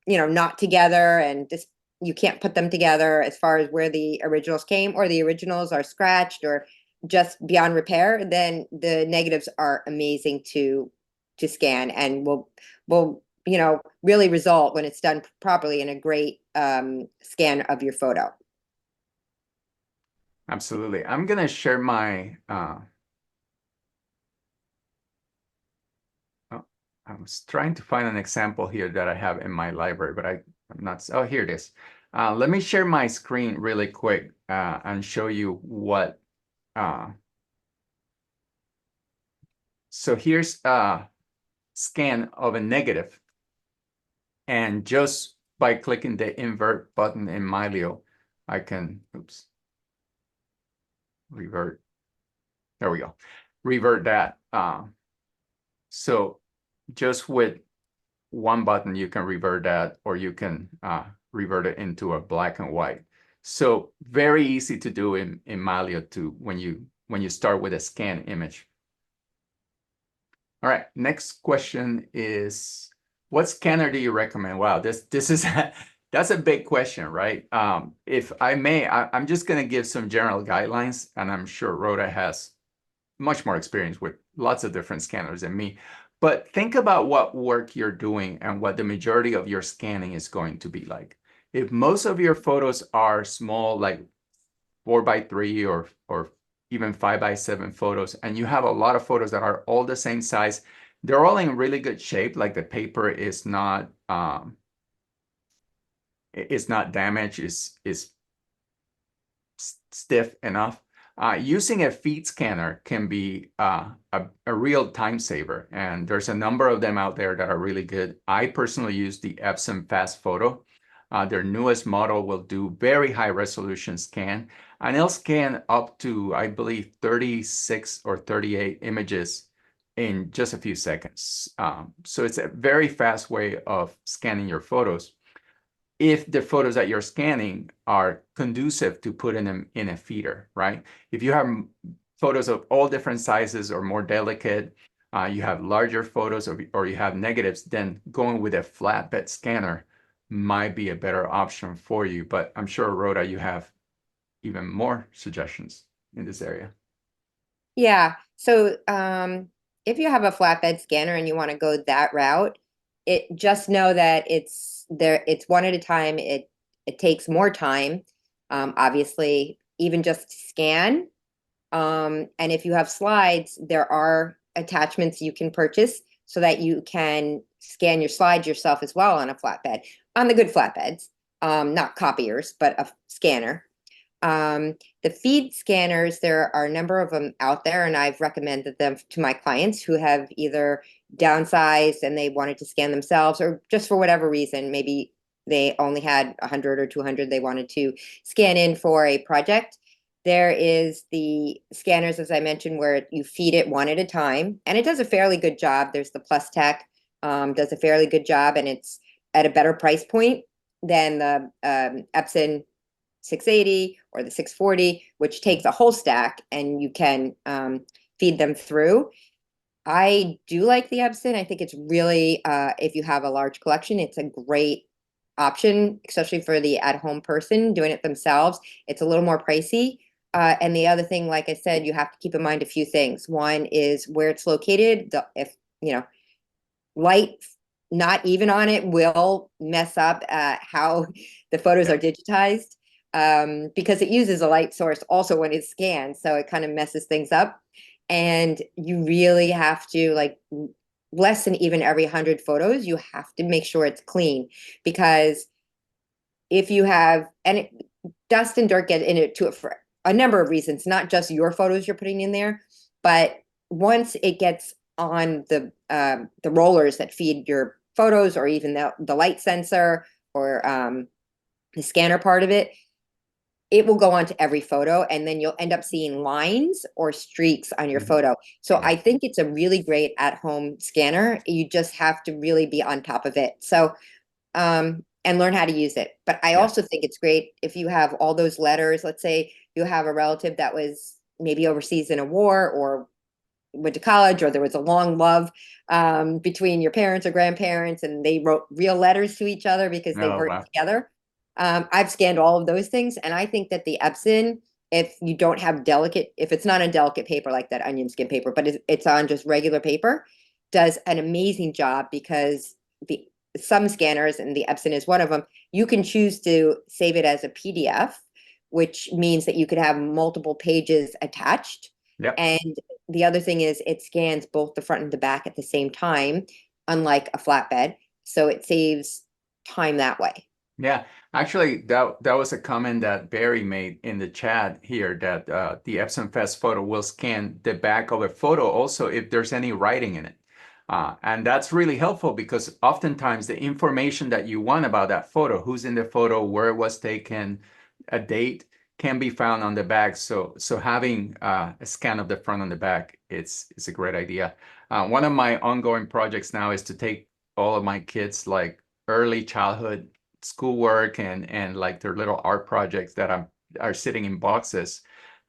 not together, and just you can't put them together as far as where the originals came, or the originals are scratched or just beyond repair, then the negatives are amazing to scan, and will really result, when it's done properly, in a great scan of your photo. Absolutely. I'm gonna share my I was trying to find an example here that I have in my library, but I'm not. Oh, here it is. Let me share my screen really quick and show you what. So here's a scan of a negative. And just by clicking the invert button in Mylio, I can, oops. revert. There we go. Revert that. So just with one button, you can revert that, or you can revert it into a black and white. So very easy to do in Mylio too when you start with a scan image. All right, next question is, what scanner do you recommend? Wow, this is that's a big question, right? If I may, I'm just going to give some general guidelines, and I'm sure Rhoda has much more experience with lots of different scanners than me. But think about what work you're doing and what the majority of your scanning is going to be like. If most of your photos are small, like 4x3 or even 5x7 photos, and you have a lot of photos that are all the same size, they're all in really good shape, like the paper is not damaged, is stiff enough. Using a feed scanner can be a real time saver, and there's a number of them out there that are really good. I personally use the Epson Fast Photo. Their newest model will do very high resolution scan, and it'll scan up to, I believe, 36 or 38 images in just a few seconds. So it's a very fast way of scanning your photos, if the photos that you're scanning are conducive to putting them in a feeder, right? If you have photos of all different sizes or more delicate, you have larger photos or you have negatives, then going with a flatbed scanner might be a better option for you. But I'm sure, Rhoda, you have even more suggestions in this area. Yeah. So if you have a flatbed scanner and you want to go that route, just know that it's one at a time. It takes more time. Obviously, even just to scan. And if you have slides, there are attachments you can purchase so that you can scan your slides yourself as well on a flatbed, on the good flatbeds, not copiers, but a scanner. The feed scanners, there are a number of them out there, and I've recommended them to my clients who have either downsized and they wanted to scan themselves, or just for whatever reason, maybe they only had 100 or 200 they wanted to scan in for a project. There is the scanners, as I mentioned, where you feed it one at a time, and it does a fairly good job. There's the Plus Tech, does a fairly good job, and it's at a better price point than the Epson 680 or the 640, which takes a whole stack and you can feed them through. I do like the Epson. I think it's really, if you have a large collection, it's a great option, especially for the at-home person doing it themselves. It's a little more pricey. And the other thing, like I said, you have to keep in mind a few things. One is where it's located. If, light not even on it will mess up how the photos are digitized, because it uses a light source also when it's scanned. So it kind of messes things up. And you really have to, like, less than even every 100 photos, you have to make sure it's clean, because if you have, dust and dirt get into it for a number of reasons, not just your photos you're putting in there, but once it gets on the rollers that feed your photos, or even the light sensor, or the scanner part of it, it will go onto every photo, and then you'll end up seeing lines or streaks on your photo. So I think it's a really great at-home scanner. You just have to really be on top of it. So, and learn how to use it. But I also think it's great if you have all those letters. Let's say you have a relative that was maybe overseas in a war, or went to college, or there was a long love between your parents or grandparents, and they wrote real letters to each other because they worked together. I've scanned all of those things, and I think that the Epson, if you don't have if it's not on delicate paper like that onion skin paper, but it's on just regular paper, does an amazing job, because some scanners, and the Epson is one of them, you can choose to save it as a PDF, which means that you could have multiple pages attached. Yep. And the other thing is it scans both the front and the back at the same time, unlike a flatbed. So it saves time that way. Yeah, actually, that was a comment that Barry made in the chat here, that the Epson Fast Photo will scan the back of a photo also if there's any writing in it. And that's really helpful, because oftentimes the information that you want about that photo, who's in the photo, where it was taken, a date, can be found on the back. So having a scan of the front and the back, it's a great idea. One of my ongoing projects now is to take all of my kids like early childhood schoolwork and like their little art projects that are sitting in boxes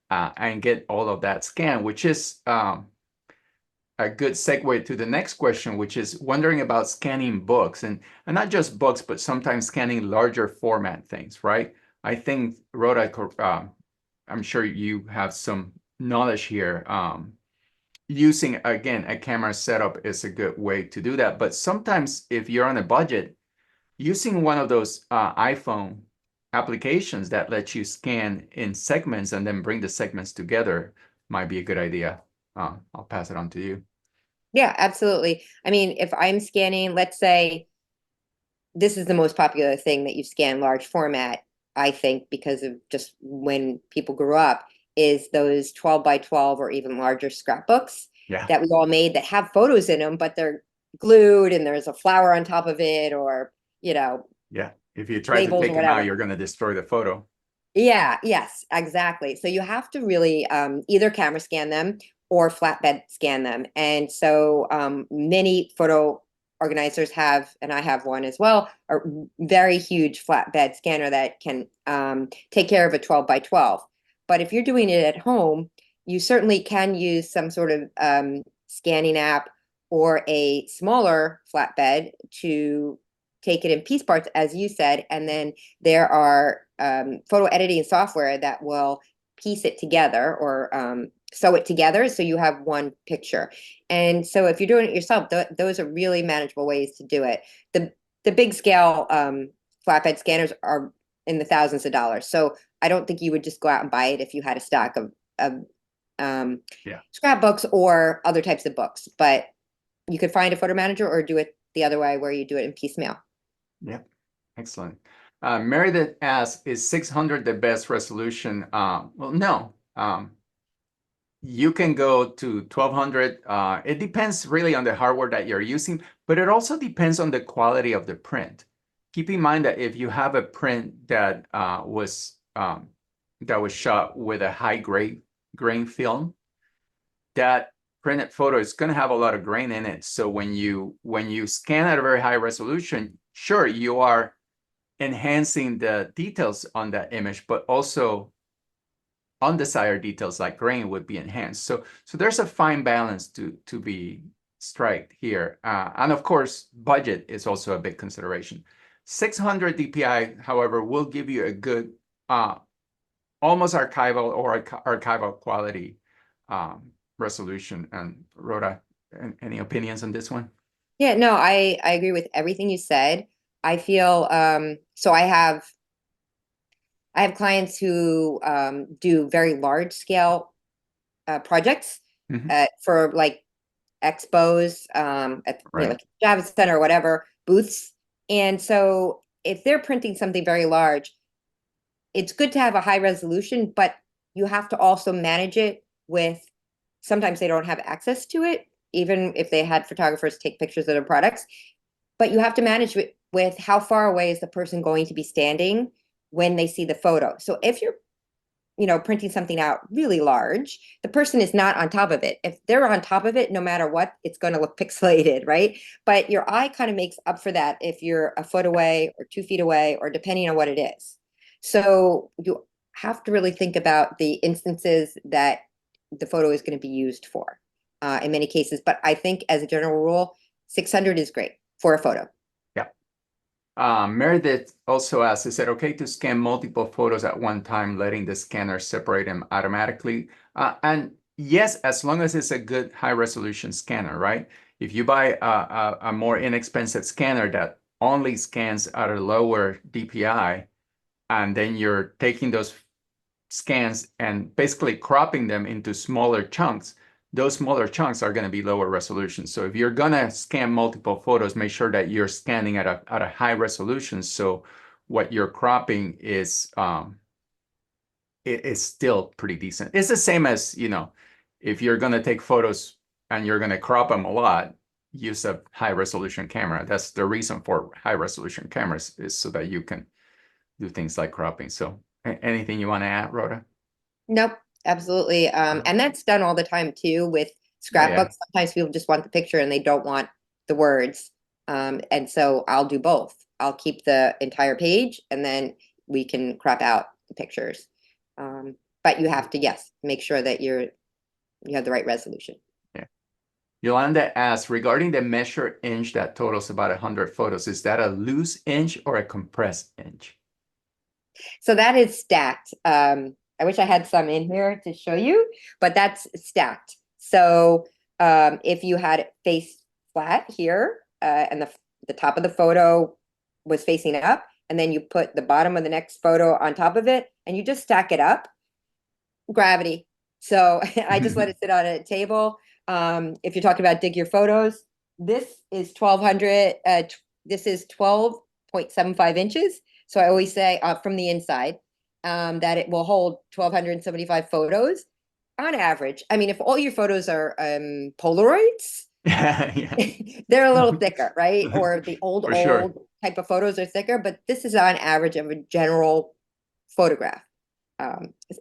and get all of that scanned, which is a good segue to the next question, which is wondering about scanning books and not just books, but sometimes scanning larger format things, right? I think, Rhoda, I'm sure you have some knowledge here. Using, again, a camera setup is a good way to do that. But sometimes if you're on a budget, using one of those iPhone applications that lets you scan in segments and then bring the segments together might be a good idea. I'll pass it on to you. Yeah, absolutely. I mean, if I'm scanning, let's say this is the most popular thing that you scan large format, I think, because of just when people grew up, is those 12 by 12 or even larger scrapbooks that we all made that have photos in them, but they're glued and there's a flower on top of it, or, you know. Yeah, if you try to take them out, you're going to destroy the photo. Yeah, yes, exactly. So you have to really either camera scan them or flatbed scan them. And so many photo organizers have, and I have one as well, a very huge flatbed scanner that can take care of a 12 by 12. But if you're doing it at home, you certainly can use some sort of scanning app or a smaller flatbed to take it in piece parts, as you said, and then there are photo editing software that will piece it together or sew it together so you have one picture. And so if you're doing it yourself, those are really manageable ways to do it. The big scale flatbed scanners are in the thousands of dollars. So I don't think you would just go out and buy it if you had a stock of scrapbooks or other types of books. But you could find a photo manager or do it the other way where you do it in piecemeal. Yeah, excellent. Meredith asks, is 600 the best resolution? Well, no. You can go to 1200. It depends really on the hardware that you're using, but it also depends on the quality of the print. Keep in mind that if you have a print that was shot with a high grain film, that printed photo is going to have a lot of grain in it. So when you scan at a very high resolution, sure, you are enhancing the details on that image, but also undesired details like grain would be enhanced. So there's a fine balance to be striked here. And of course, budget is also a big consideration. 600 DPI, however, will give you a good, almost archival or archival quality resolution. And Rhoda, any opinions on this one? Yeah, no, I agree with everything you said. I feel so I have clients who do very large scale projects for like expos at like Java Center or whatever booths. And so if they're printing something very large, it's good to have a high resolution, but you have to also manage it with, sometimes they don't have access to it, even if they had photographers take pictures of their products. But you have to manage it with how far away is the person going to be standing when they see the photo. So if you're, printing something out really large, the person is not on top of it. If they're on top of it, no matter what, it's going to look pixelated, right? But your eye kind of makes up for that if you're a foot away or 2 feet away, or depending on what it is. So you have to really think about the instances that the photo is going to be used for in many cases. But I think as a general rule, 600 is great for a photo. Meredith also asks, is it okay to scan multiple photos at one time, letting the scanner separate them automatically? And yes, as long as it's a good high resolution scanner, right? If you buy a more inexpensive scanner that only scans at a lower DPI, and then you're taking those scans and basically cropping them into smaller chunks, those smaller chunks are going to be lower resolution. So if you're going to scan multiple photos, make sure that you're scanning at a high resolution. So what you're cropping is still pretty decent. It's the same as, if you're going to take photos and you're going to crop them a lot, use a high resolution camera. That's the reason for high resolution cameras, is so that you can do things like cropping. So Anything you want to add, Rhoda? Nope, absolutely. And that's done all the time too with scrapbooks. Sometimes people just want the picture and they don't want the words. And so I'll do both. I'll keep the entire page and then we can crop out the pictures. But you have to, yes, make sure that you have the right resolution. Yeah. Yolanda asks, regarding the measure inch that totals about 100 photos, is that a loose inch or a compressed inch? So that is stacked. I wish I had some in here to show you, but that's stacked. So if you had it face flat here and the top of the photo was facing up, and then you put the bottom of the next photo on top of it, and you just stack it up, gravity. So I just let it sit on a table. If you're talking about dig your photos, this is 1200. This is 12.75 inches. So I always say from the inside that it will hold 1275 photos on average. I mean, if all your photos are Polaroids, Yeah. they're a little thicker, right? Or the old sure. type of photos are thicker, but this is on average of a general photograph.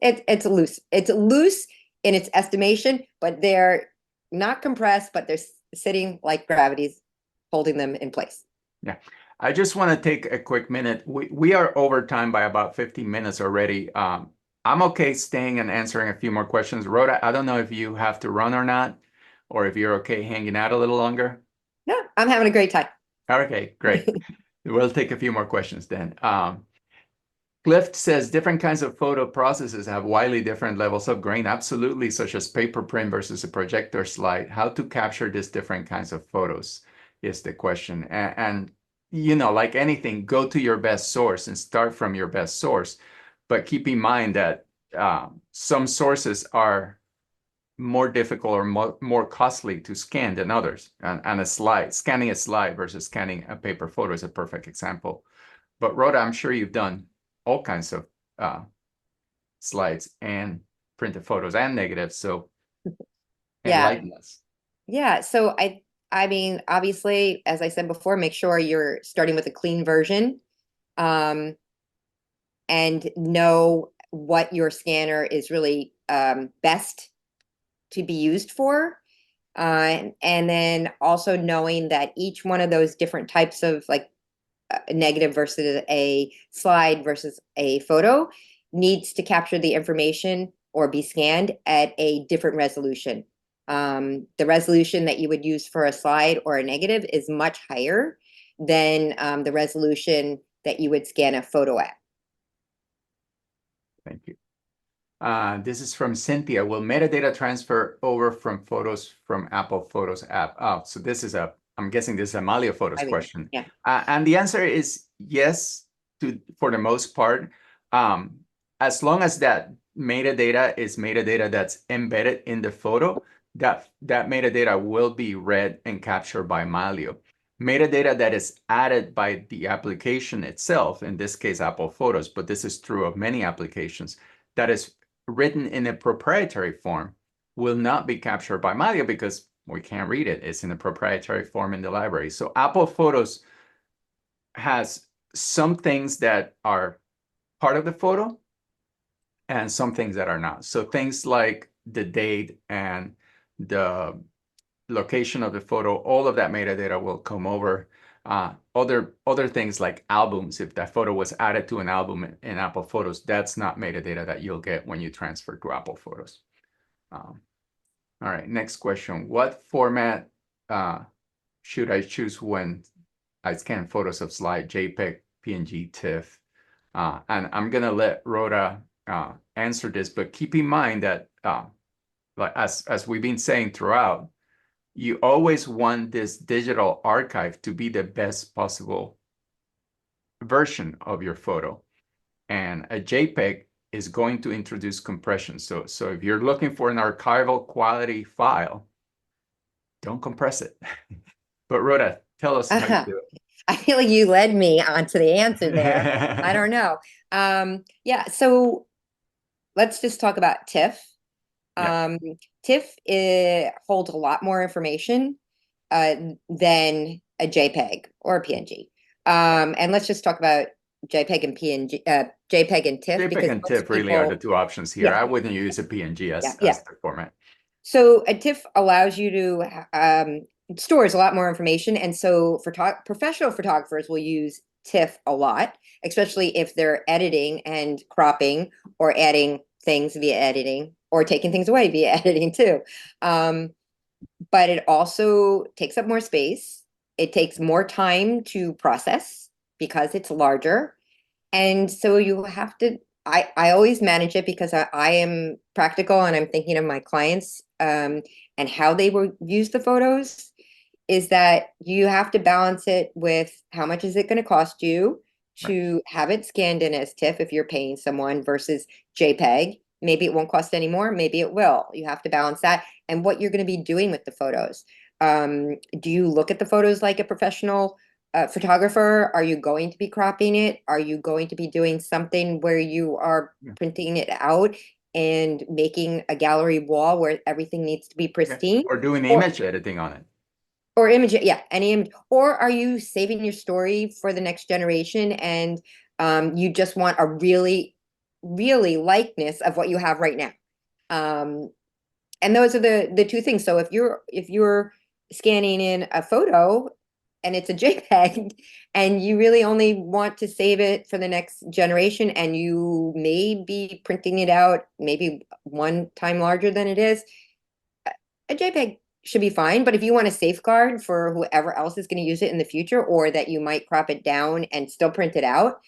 It's loose. It's loose in its estimation, but they're not compressed, but they're sitting like gravity's holding them in place. Yeah. I just want to take a quick minute. We are over time by about 15 minutes already. I'm okay staying and answering a few more questions. Rhoda, I don't know if you have to run or not, or if you're okay hanging out a little longer. No, I'm having a great time. Okay, great. We'll take a few more questions then. Clift says different kinds of photo processes have widely different levels of grain, absolutely, such as paper print versus a projector slide. How to capture these different kinds of photos is the question. And you know, like anything, go to your best source and start from your best source. But keep in mind that some sources are more difficult or more costly to scan than others. And scanning a slide versus scanning a paper photo is a perfect example. But Rhoda, I'm sure you've done all kinds of slides and printed photos and negatives. So enlighten us. Yeah. So I mean, obviously, as I said before, make sure you're starting with a clean version, and know what your scanner is really best to be used for. And then also knowing that each one of those different types of like a negative versus a slide versus a photo needs to capture the information or be scanned at a different resolution. The resolution that you would use for a slide or a negative is much higher than the resolution that you would scan a photo at. Thank you. This is from Cynthia. Will metadata transfer over from photos from Apple Photos app? Oh, so this is I'm guessing this is a Mylio Photos question. Yeah. And the answer is yes, for the most part. As long as that metadata is metadata that's embedded in the photo, that metadata will be read and captured by Mylio. Metadata that is added by the application itself, in this case, Apple Photos, but this is true of many applications, that is written in a proprietary form will not be captured by Mylio because we can't read it. It's in a proprietary form in the library. So Apple Photos has some things that are part of the photo and some things that are not. So things like the date and the location of the photo, all of that metadata will come over. Other things like albums, if that photo was added to an album in Apple Photos, that's not metadata that you'll get when you transfer to Apple Photos. All right, next question. What format should I choose when I scan photos of slide, JPEG, PNG, TIFF? And I'm gonna let Rhoda answer this, but keep in mind that like as we've been saying throughout, you always want this digital archive to be the best possible version of your photo. And a JPEG is going to introduce compression. So if you're looking for an archival quality file, don't compress it. But Rhoda, tell us how you do it. I feel like you led me onto the answer there. I don't know. Yeah, so let's just talk about TIFF. Yeah. TIFF holds a lot more information than a JPEG or a PNG. And let's just talk about JPEG and PNG, JPEG and TIFF, JPEG because and most TIFF really are the people, two options here. yeah, I wouldn't use a PNG yeah, as yeah. the format. So a TIFF allows you to it stores a lot more information, and so professional photographers will use TIFF a lot, especially if they're editing and cropping or adding things via editing or taking things away via editing too. But it also takes up more space. It takes more time to process because it's larger. And so you have to, I always manage it because I am practical and I'm thinking of my clients and how they will use the photos, is that you have to balance it with how much is it going to cost you Right. to have it scanned in as TIFF if you're paying someone versus JPEG. Maybe it won't cost any more, maybe it will. You have to balance that and what you're going to be doing with the photos. Do you look at the photos like a professional photographer? Are you going to be cropping it? Are you going to be doing something where you are printing it out and making a gallery wall where everything needs to be pristine? Or doing image editing on it. Or image, yeah, any image. Or are you saving your story for the next generation and you just want a really, really likeness of what you have right now? And those are the two things. So if you're scanning in a photo and it's a JPEG and you really only want to save it for the next generation and you may be printing it out maybe one time larger than it is, a JPEG should be fine. But if you want to safeguard for whoever else is going to use it in the future, or that you might crop it down and still print it out,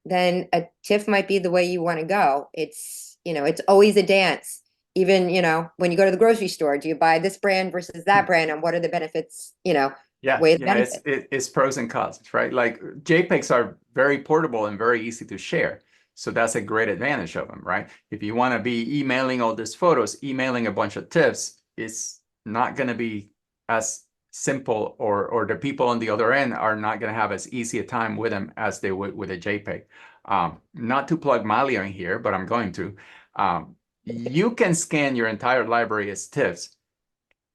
then a TIFF might be the way you want to go. It's, it's always a dance. Even, when you go to the grocery store, do you buy this brand versus that brand? And what are the benefits, Yeah, weigh the yeah, benefit. it's pros and cons, right? Like JPEGs are very portable and very easy to share. So that's a great advantage of them, right? If you want to be emailing all these photos, emailing a bunch of TIFFs is not going to be as simple, or the people on the other end are not going to have as easy a time with them as they would with a JPEG. Not to plug Mylio in here, but I'm going to. You can scan your entire library as TIFFs,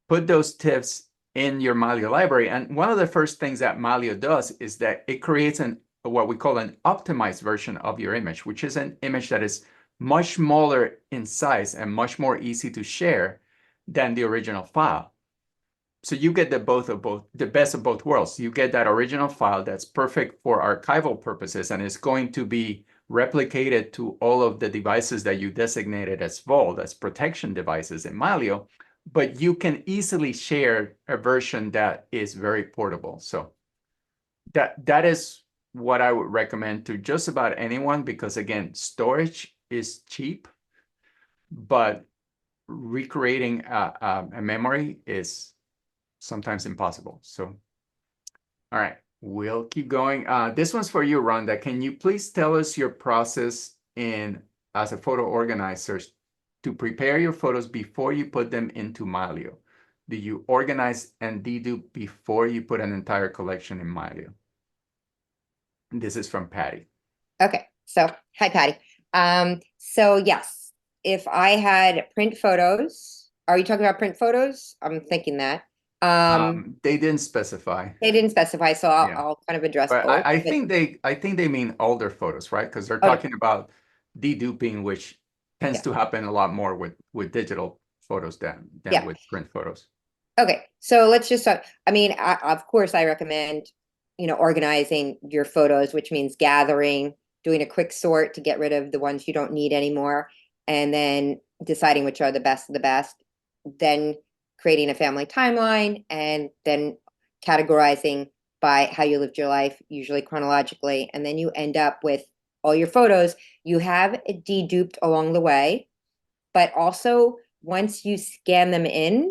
put those TIFFs in your Mylio library. And one of the first things that Mylio does is that it creates what we call an optimized version of your image, which is an image that is much smaller in size and much more easy to share than the original file. So you get the best of both worlds. You get that original file that's perfect for archival purposes and is going to be replicated to all of the devices that you designated as vault, as protection devices in Mylio, but you can easily share a version that is very portable. So that is what I would recommend to just about anyone, because again, storage is cheap, but recreating a memory is sometimes impossible. So, all right, we'll keep going. This one's for you, Rhonda. Can you please tell us your process as a photo organizer to prepare your photos before you put them into Mylio? Do you organize and dedupe before you put an entire collection in Mylio? This is from Patty. Okay, so hi, Patty. So yes, if I had print photos, are you talking about print photos? I'm thinking that. They didn't specify. They didn't specify, so Yeah. I'll kind of address But both. I think they mean older photos, right? Because they're talking about deduping, which tends to happen a lot more with digital photos than with print photos. Okay, so let's just talk. I mean, of course, I recommend, organizing your photos, which means gathering, doing a quick sort to get rid of the ones you don't need anymore, and then deciding which are the best of the best, then creating a family timeline, and then categorizing by how you lived your life, usually chronologically, and then you end up with all your photos. You have it deduped along the way, but also once you scan them in,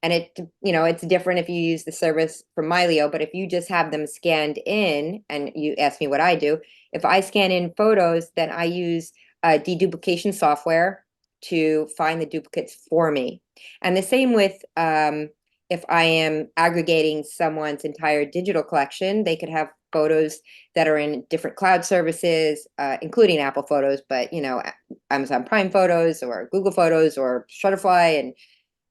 and it's different if you use the service from Mylio, but if you just have them scanned in, and you ask me what I do, if I scan in photos, then I use deduplication software to find the duplicates for me. And the same with if I am aggregating someone's entire digital collection, they could have photos that are in different cloud services, including Apple Photos, but Amazon Prime Photos or Google Photos or Shutterfly,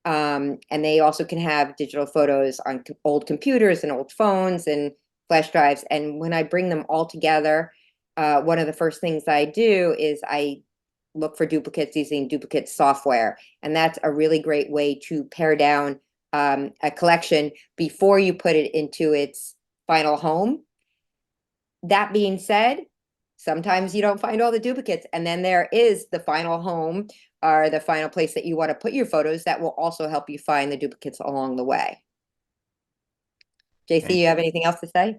and they also can have digital photos on old computers and old phones and flash drives. And when I bring them all together, one of the first things I do is I look for duplicates using duplicate software. And that's a really great way to pare down a collection before you put it into its final home. That being said, sometimes you don't find all the duplicates, and then there is the final home or the final place that you want to put your photos that will also help you find the duplicates along the way. JC, you have anything else to say?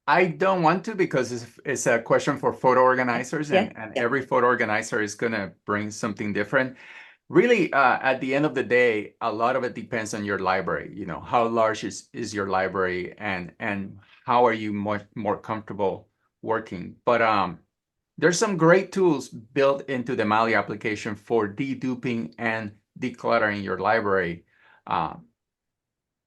I don't want to, because it's a question for photo organizers, and every photo organizer is going to bring something different. Really, at the end of the day, a lot of it depends on your library. You know, how large is your library, and how are you more comfortable working. But there's some great tools built into the Mylio application for deduping and decluttering your library.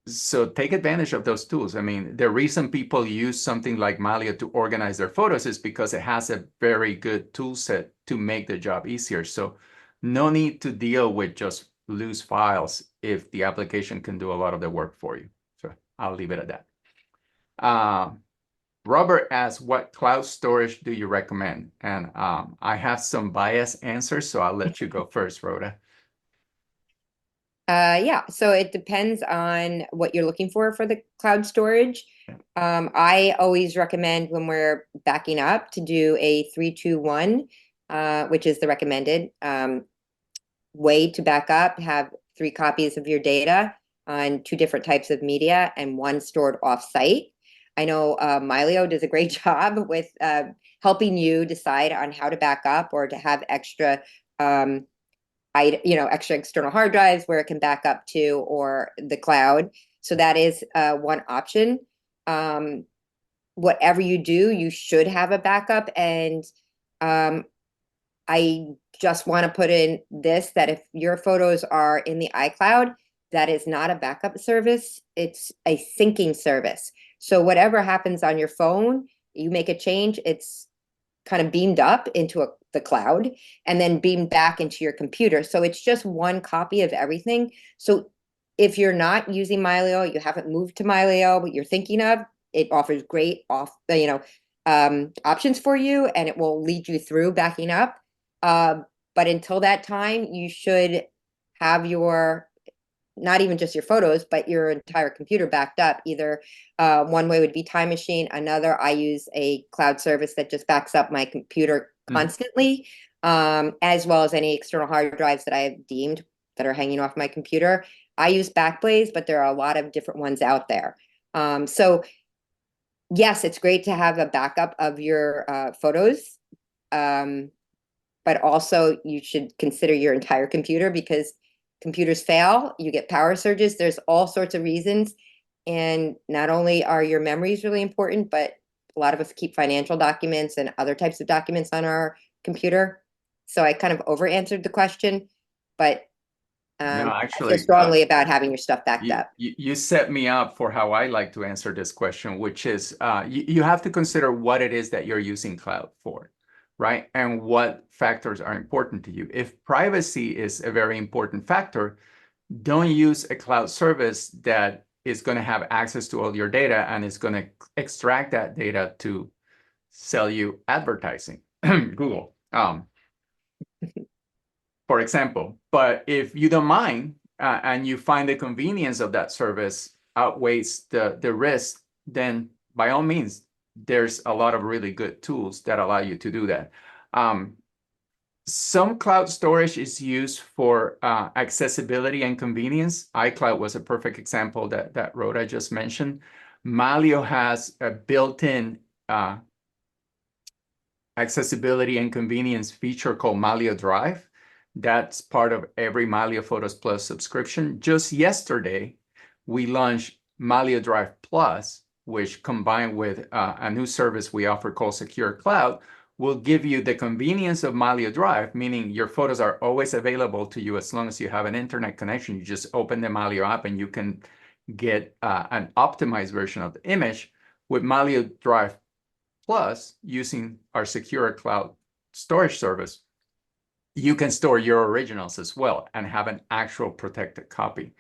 So take advantage of those tools. I mean, the reason people use something like Mylio to organize their photos is because it has a very good tool set to make the job easier. So no need to deal with just loose files if the application can do a lot of the work for you. So I'll leave it at that. Robert asks, what cloud storage do you recommend? And I have some biased answers, so I'll let you go first, Rhoda. Yeah, so it depends on what you're looking for the cloud storage. I always recommend when we're backing up to do a 3-2-1, which is the recommended way to back up. Have 3 copies of your data on 2 different types of media and 1 stored off-site. I know Mylio does a great job with helping you decide on how to back up or to have extra extra external hard drives where it can back up to, or the cloud. So that is one option. Whatever you do, you should have a backup. And I just want to put in this, that if your photos are in the iCloud, that is not a backup service. It's a syncing service. So whatever happens on your phone, you make a change, it's kind of beamed up into the cloud and then beamed back into your computer. So it's just one copy of everything. So if you're not using Mylio, you haven't moved to Mylio, but you're thinking of, it offers great options for you, and it will lead you through backing up. But until that time, you should have your, not even just your photos, but your entire computer backed up. Either one way would be Time Machine. Another, I use a cloud service that just backs up my computer constantly, as well as any external hard drives that I have deemed that are hanging off my computer. I use Backblaze, but there are a lot of different ones out there. So yes, it's great to have a backup of your photos, but also you should consider your entire computer, because computers fail, you get power surges, there's all sorts of reasons. And not only are your memories really important, but a lot of us keep financial documents and other types of documents on our computer. So I kind of over answered the question, but No, I actually, feel strongly about having your stuff backed up. You set me up for how I like to answer this question, which is you have to consider what it is that you're using cloud for, right? And what factors are important to you. If privacy is a very important factor, don't use a cloud service that is going to have access to all your data and is going to extract that data to sell you advertising, Google, for example. But if you don't mind and you find the convenience of that service outweighs the risk, then by all means, there's a lot of really good tools that allow you to do that. Some cloud storage is used for accessibility and convenience. iCloud was a perfect example that Rhoda just mentioned. Mylio has a built-in accessibility and convenience feature called Mylio Drive. That's part of every Mylio Photos Plus subscription. Just yesterday, we launched Mylio Drive Plus, which combined with a new service we offer called Secure Cloud, will give you the convenience of Mylio Drive, meaning your photos are always available to you as long as you have an internet connection. You just open the Mylio app and you can get an optimized version of the image. With Mylio Drive Plus, using our Secure Cloud storage service, you can store your originals as well and have an actual protected copy.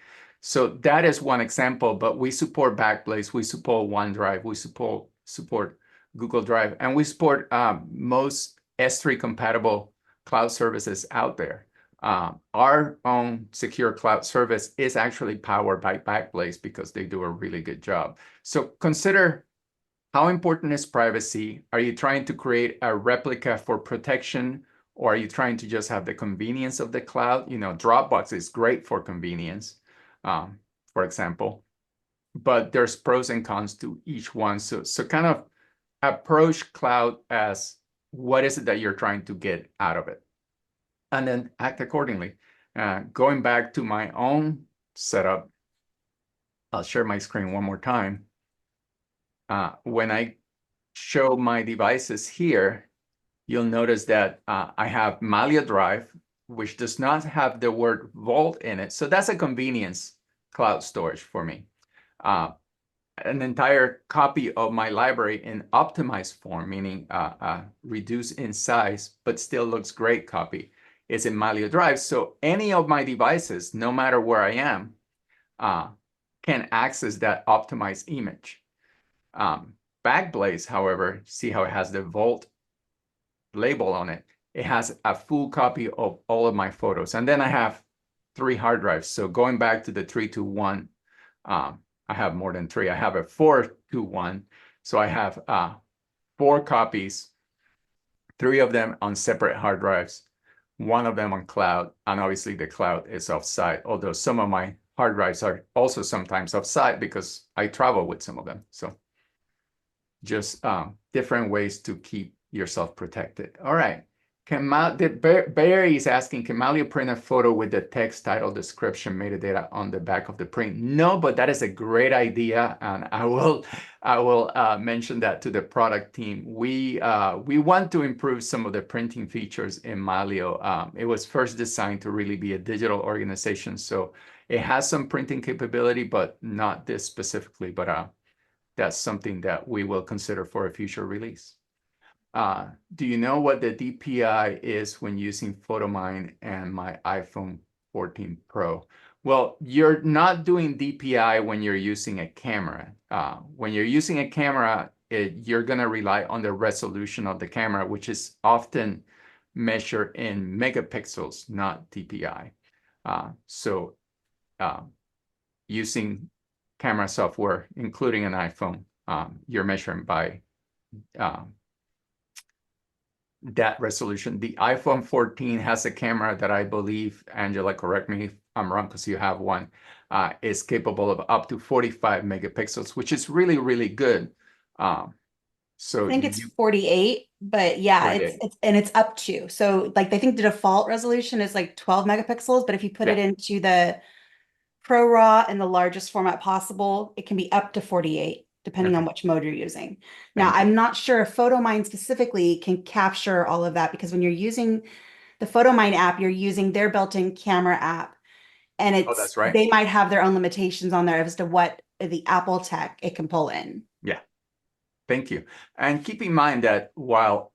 So that is one example, but we support Backblaze, we support OneDrive, we support Google Drive, and we support most S3 compatible cloud services out there. Our own secure cloud service is actually powered by Backblaze because they do a really good job. So consider, how important is privacy? Are you trying to create a replica for protection, or are you trying to just have the convenience of the cloud? You know, Dropbox is great for convenience, for example, but there's pros and cons to each one. So kind of approach cloud as what is it that you're trying to get out of it, and then act accordingly. Going back to my own setup, I'll share my screen one more time. When I show my devices here, you'll notice that I have Mylio Drive, which does not have the word Vault in it. So that's a convenience cloud storage for me. An entire copy of my library in optimized form, meaning reduced in size, but still looks great copy, is in Mylio Drive. So any of my devices, no matter where I am, can access that optimized image. Backblaze, however, see how it has the Vault label on it. It has a full copy of all of my photos. And then I have 3 hard drives. So going back to the 3-2-1, I have more than 3. I have a 4-2-1. So I have 4 copies, 3 of them on separate hard drives, 1 of them on cloud. And obviously the cloud is offsite, although some of my hard drives are also sometimes offsite because I travel with some of them. So just different ways to keep yourself protected. All right. Barry is asking, can Mylio print a photo with the text, title, description, metadata on the back of the print? No, but that is a great idea, and I will mention that to the product team. We want to improve some of the printing features in Mylio. It was first designed to really be a digital organization, so it has some printing capability, but not this specifically. But that's something that we will consider for a future release. Do you know what the DPI is when using PhotoMine and my iPhone 14 Pro? Well, you're not doing DPI when you're using a camera. When you're using a camera, you're going to rely on the resolution of the camera, which is often measured in megapixels, not DPI. Using camera software, including an iPhone, you're measuring by that resolution. The iPhone 14 has a camera that I believe, Angela, correct me if I'm wrong because you have one, is capable of up to 45 megapixels, which is really, really good. So I think it's 48, but yeah, 48. it's up to. So like I think the default resolution is like 12 megapixels, but if you put it into the Pro RAW and the largest format possible, it can be up to 48. Depending on which mode you're using. Now, I'm not sure if PhotoMine specifically can capture all of that, because when you're using the PhotoMine app, you're using their built-in camera app. And that's right. They might have their own limitations on there as to what the Apple tech it can pull in. Yeah, thank you. And keep in mind that while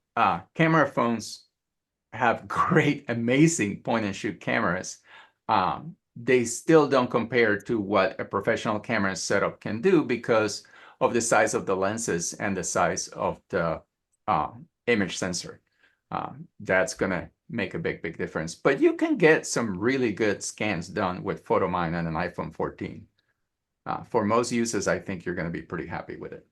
camera phones have great, amazing point-and-shoot cameras, they still don't compare to what a professional camera setup can do because of the size of the lenses and the size of the image sensor. That's going to make a big, big difference. But you can get some really good scans done with PhotoMine and an iPhone 14. For most uses, I think you're going to be pretty happy with it.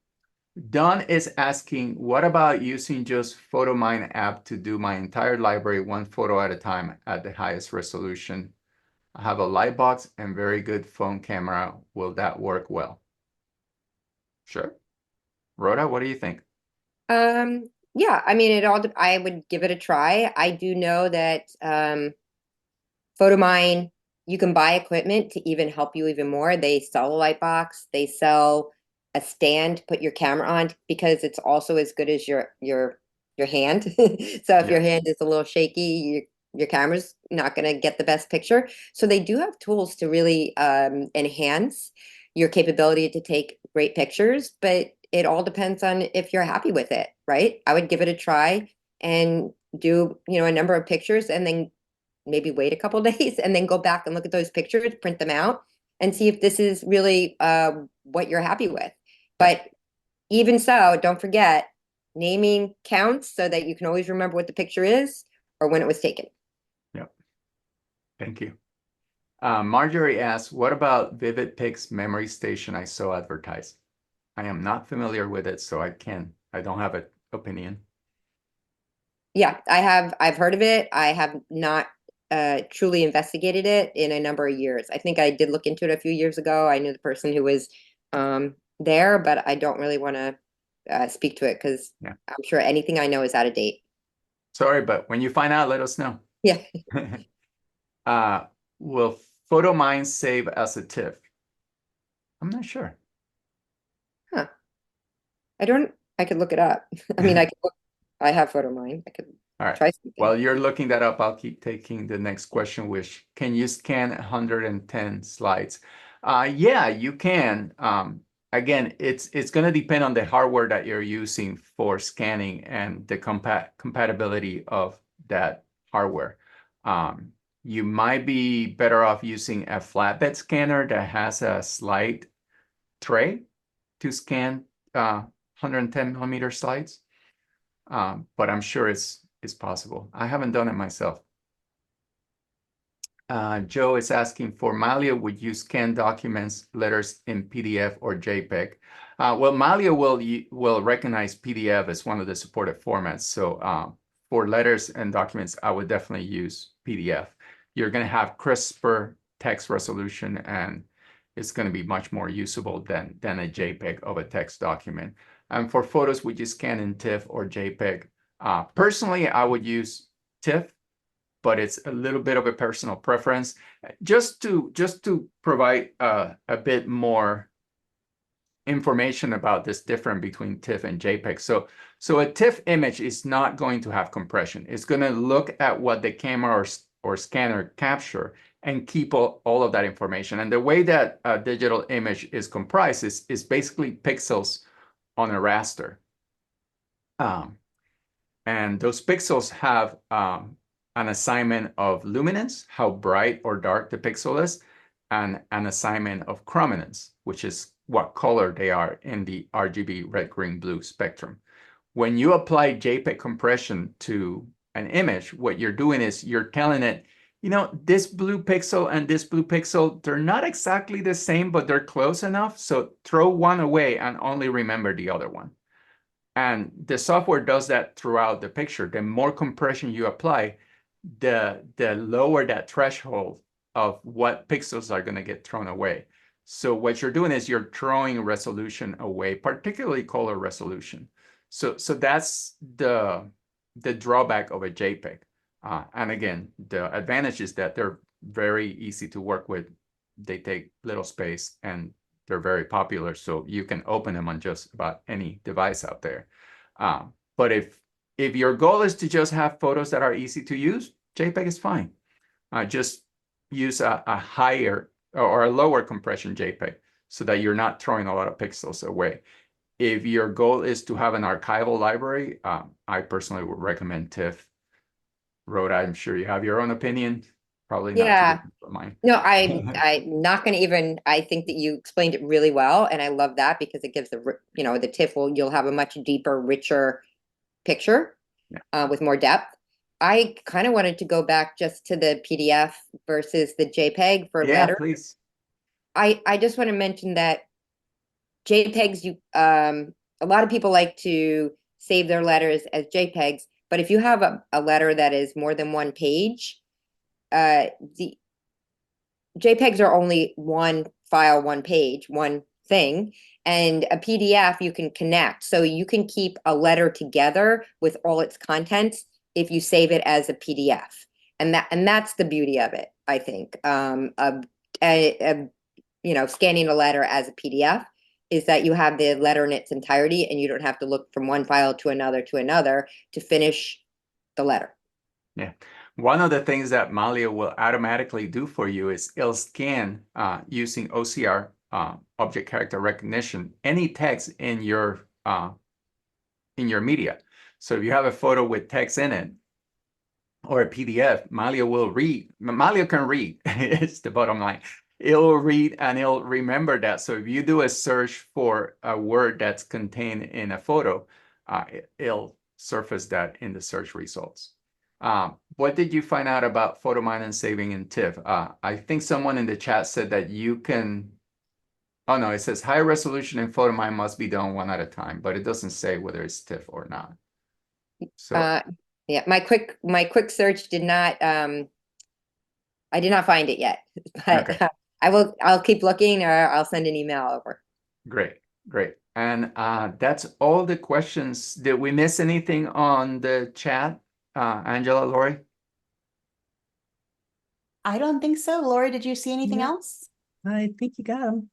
Don is asking, what about using just PhotoMine app to do my entire library 1 photo at a time at the highest resolution? I have a light box and very good phone camera. Will that work well? Sure. Rhoda, what do you think? Yeah, I mean, I would give it a try. I do know that PhotoMine, you can buy equipment to even help you even more. They sell a light box, they sell a stand to put your camera on, because it's also as good as your hand. So if your hand is a little shaky, your camera's not going to get the best picture. So they do have tools to really enhance your capability to take great pictures, but it all depends on if you're happy with it, right? I would give it a try and do, a number of pictures, and then maybe wait a couple days and then go back and look at those pictures, print them out, and see if this is really what you're happy with. But even so, don't forget, naming counts so that you can always remember what the picture is or when it was taken. Yep. Thank you. Marjorie asks, what about VividPic's memory station I saw advertised? I am not familiar with it, so I don't have an opinion. Yeah, I've heard of it. I have not truly investigated it in a number of years. I think I did look into it a few years ago. I knew the person who was there, but I don't really want to speak to it because I'm sure anything I know is out of date. Sorry, but when you find out, let us know. Yeah. Will PhotoMine save as a TIFF? I'm not sure. Huh. I could look it up. I mean, I have PhotoMine. I could All right. try something. While you're looking that up, I'll keep taking the next question, which can you scan 110 slides? Yeah, you can. Again, it's going to depend on the hardware that you're using for scanning and the compatibility of that hardware. You might be better off using a flatbed scanner that has a slide tray to scan 110 millimeter slides. But I'm sure it's possible. I haven't done it myself. Joe is asking, for Mylio, would you scan documents, letters in PDF or JPEG? Well, Mylio will recognize PDF as one of the supported formats. So for letters and documents, I would definitely use PDF. You're going to have crisper text resolution, and it's going to be much more usable than a JPEG of a text document. And for photos, would you scan in TIFF or JPEG? Personally, I would use TIFF, but it's a little bit of a personal preference. Just to provide a bit more information about this difference between TIFF and JPEG. So a TIFF image is not going to have compression. It's going to look at what the camera or scanner capture and keep all of that information. And the way that a digital image is comprised is basically pixels on a raster. And those pixels have an assignment of luminance, how bright or dark the pixel is, and an assignment of chrominance, which is what color they are in the RGB red, green, blue spectrum. When you apply JPEG compression to an image, what you're doing is you're telling it, you know, this blue pixel and this blue pixel, they're not exactly the same, but they're close enough. So throw one away and only remember the other one. And the software does that throughout the picture. The more compression you apply, the lower that threshold of what pixels are going to get thrown away. So what you're doing is you're throwing resolution away, particularly color resolution. So that's the drawback of a JPEG. And again, the advantage is that they're very easy to work with. They take little space and they're very popular. So you can open them on just about any device out there. But if your goal is to just have photos that are easy to use, JPEG is fine. Just use a higher or a lower compression JPEG so that you're not throwing a lot of pixels away. If your goal is to have an archival library, I personally would recommend TIFF. Rhoda, I'm sure you have your own opinion. Probably not too different from mine. No, I'm not going to even, I think that you explained it really well. And I love that because it gives the TIFF you'll have a much deeper, richer picture with more depth. I kind of wanted to go back just to the PDF versus the JPEG for letter. Please. I just want to mention that JPEGs, a lot of people like to save their letters as JPEGs, but if you have a letter that is more than one page, the JPEGs are only one file, one page, one thing, and a PDF you can connect. So you can keep a letter together with all its contents if you save it as a PDF. And that's the beauty of it, I think. Scanning a letter as a PDF is that you have the letter in its entirety and you don't have to look from one file to another to finish the letter. Yeah. One of the things that Mylio will automatically do for you is it'll scan using OCR, object character recognition, any text in your media. So if you have a photo with text in it or a PDF, Mylio will read. Mylio can read. It's the bottom line. it'll read and it'll remember that. So if you do a search for a word that's contained in a photo, it'll surface that in the search results. What did you find out about photo mine and saving in TIFF? I think someone in the chat said that you can, oh no, it says higher resolution in photo mine must be done one at a time, but it doesn't say whether it's TIFF or not. So yeah, my quick search did not, I did not find it yet, but okay. I'll keep looking, or I'll send an email over. Great, great. And that's all the questions. Did we miss anything on the chat, Angela, Lori? I don't think so. Lori, did you see anything No. else? I think you got them.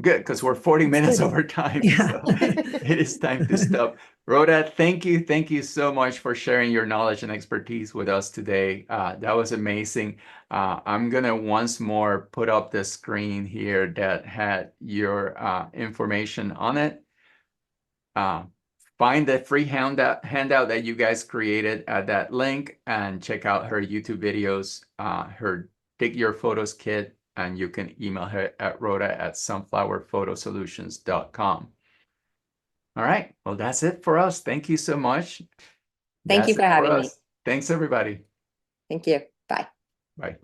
Good, because we're 40 That's minutes good. over time. Yeah. So it is time to stop. Rhoda, thank you so much for sharing your knowledge and expertise with us today. That was amazing. I'm gonna once more put up the screen here that had your information on it. Find the free handout that you guys created at that link and check out her YouTube videos, her Dig Your Photos kit, and you can email her at rhoda@sunflowerphotosolutions.com. All right, well, that's it for us. Thank you so much. Thank you That's for it having me. us. Thanks, everybody. Thank you. Bye. Bye.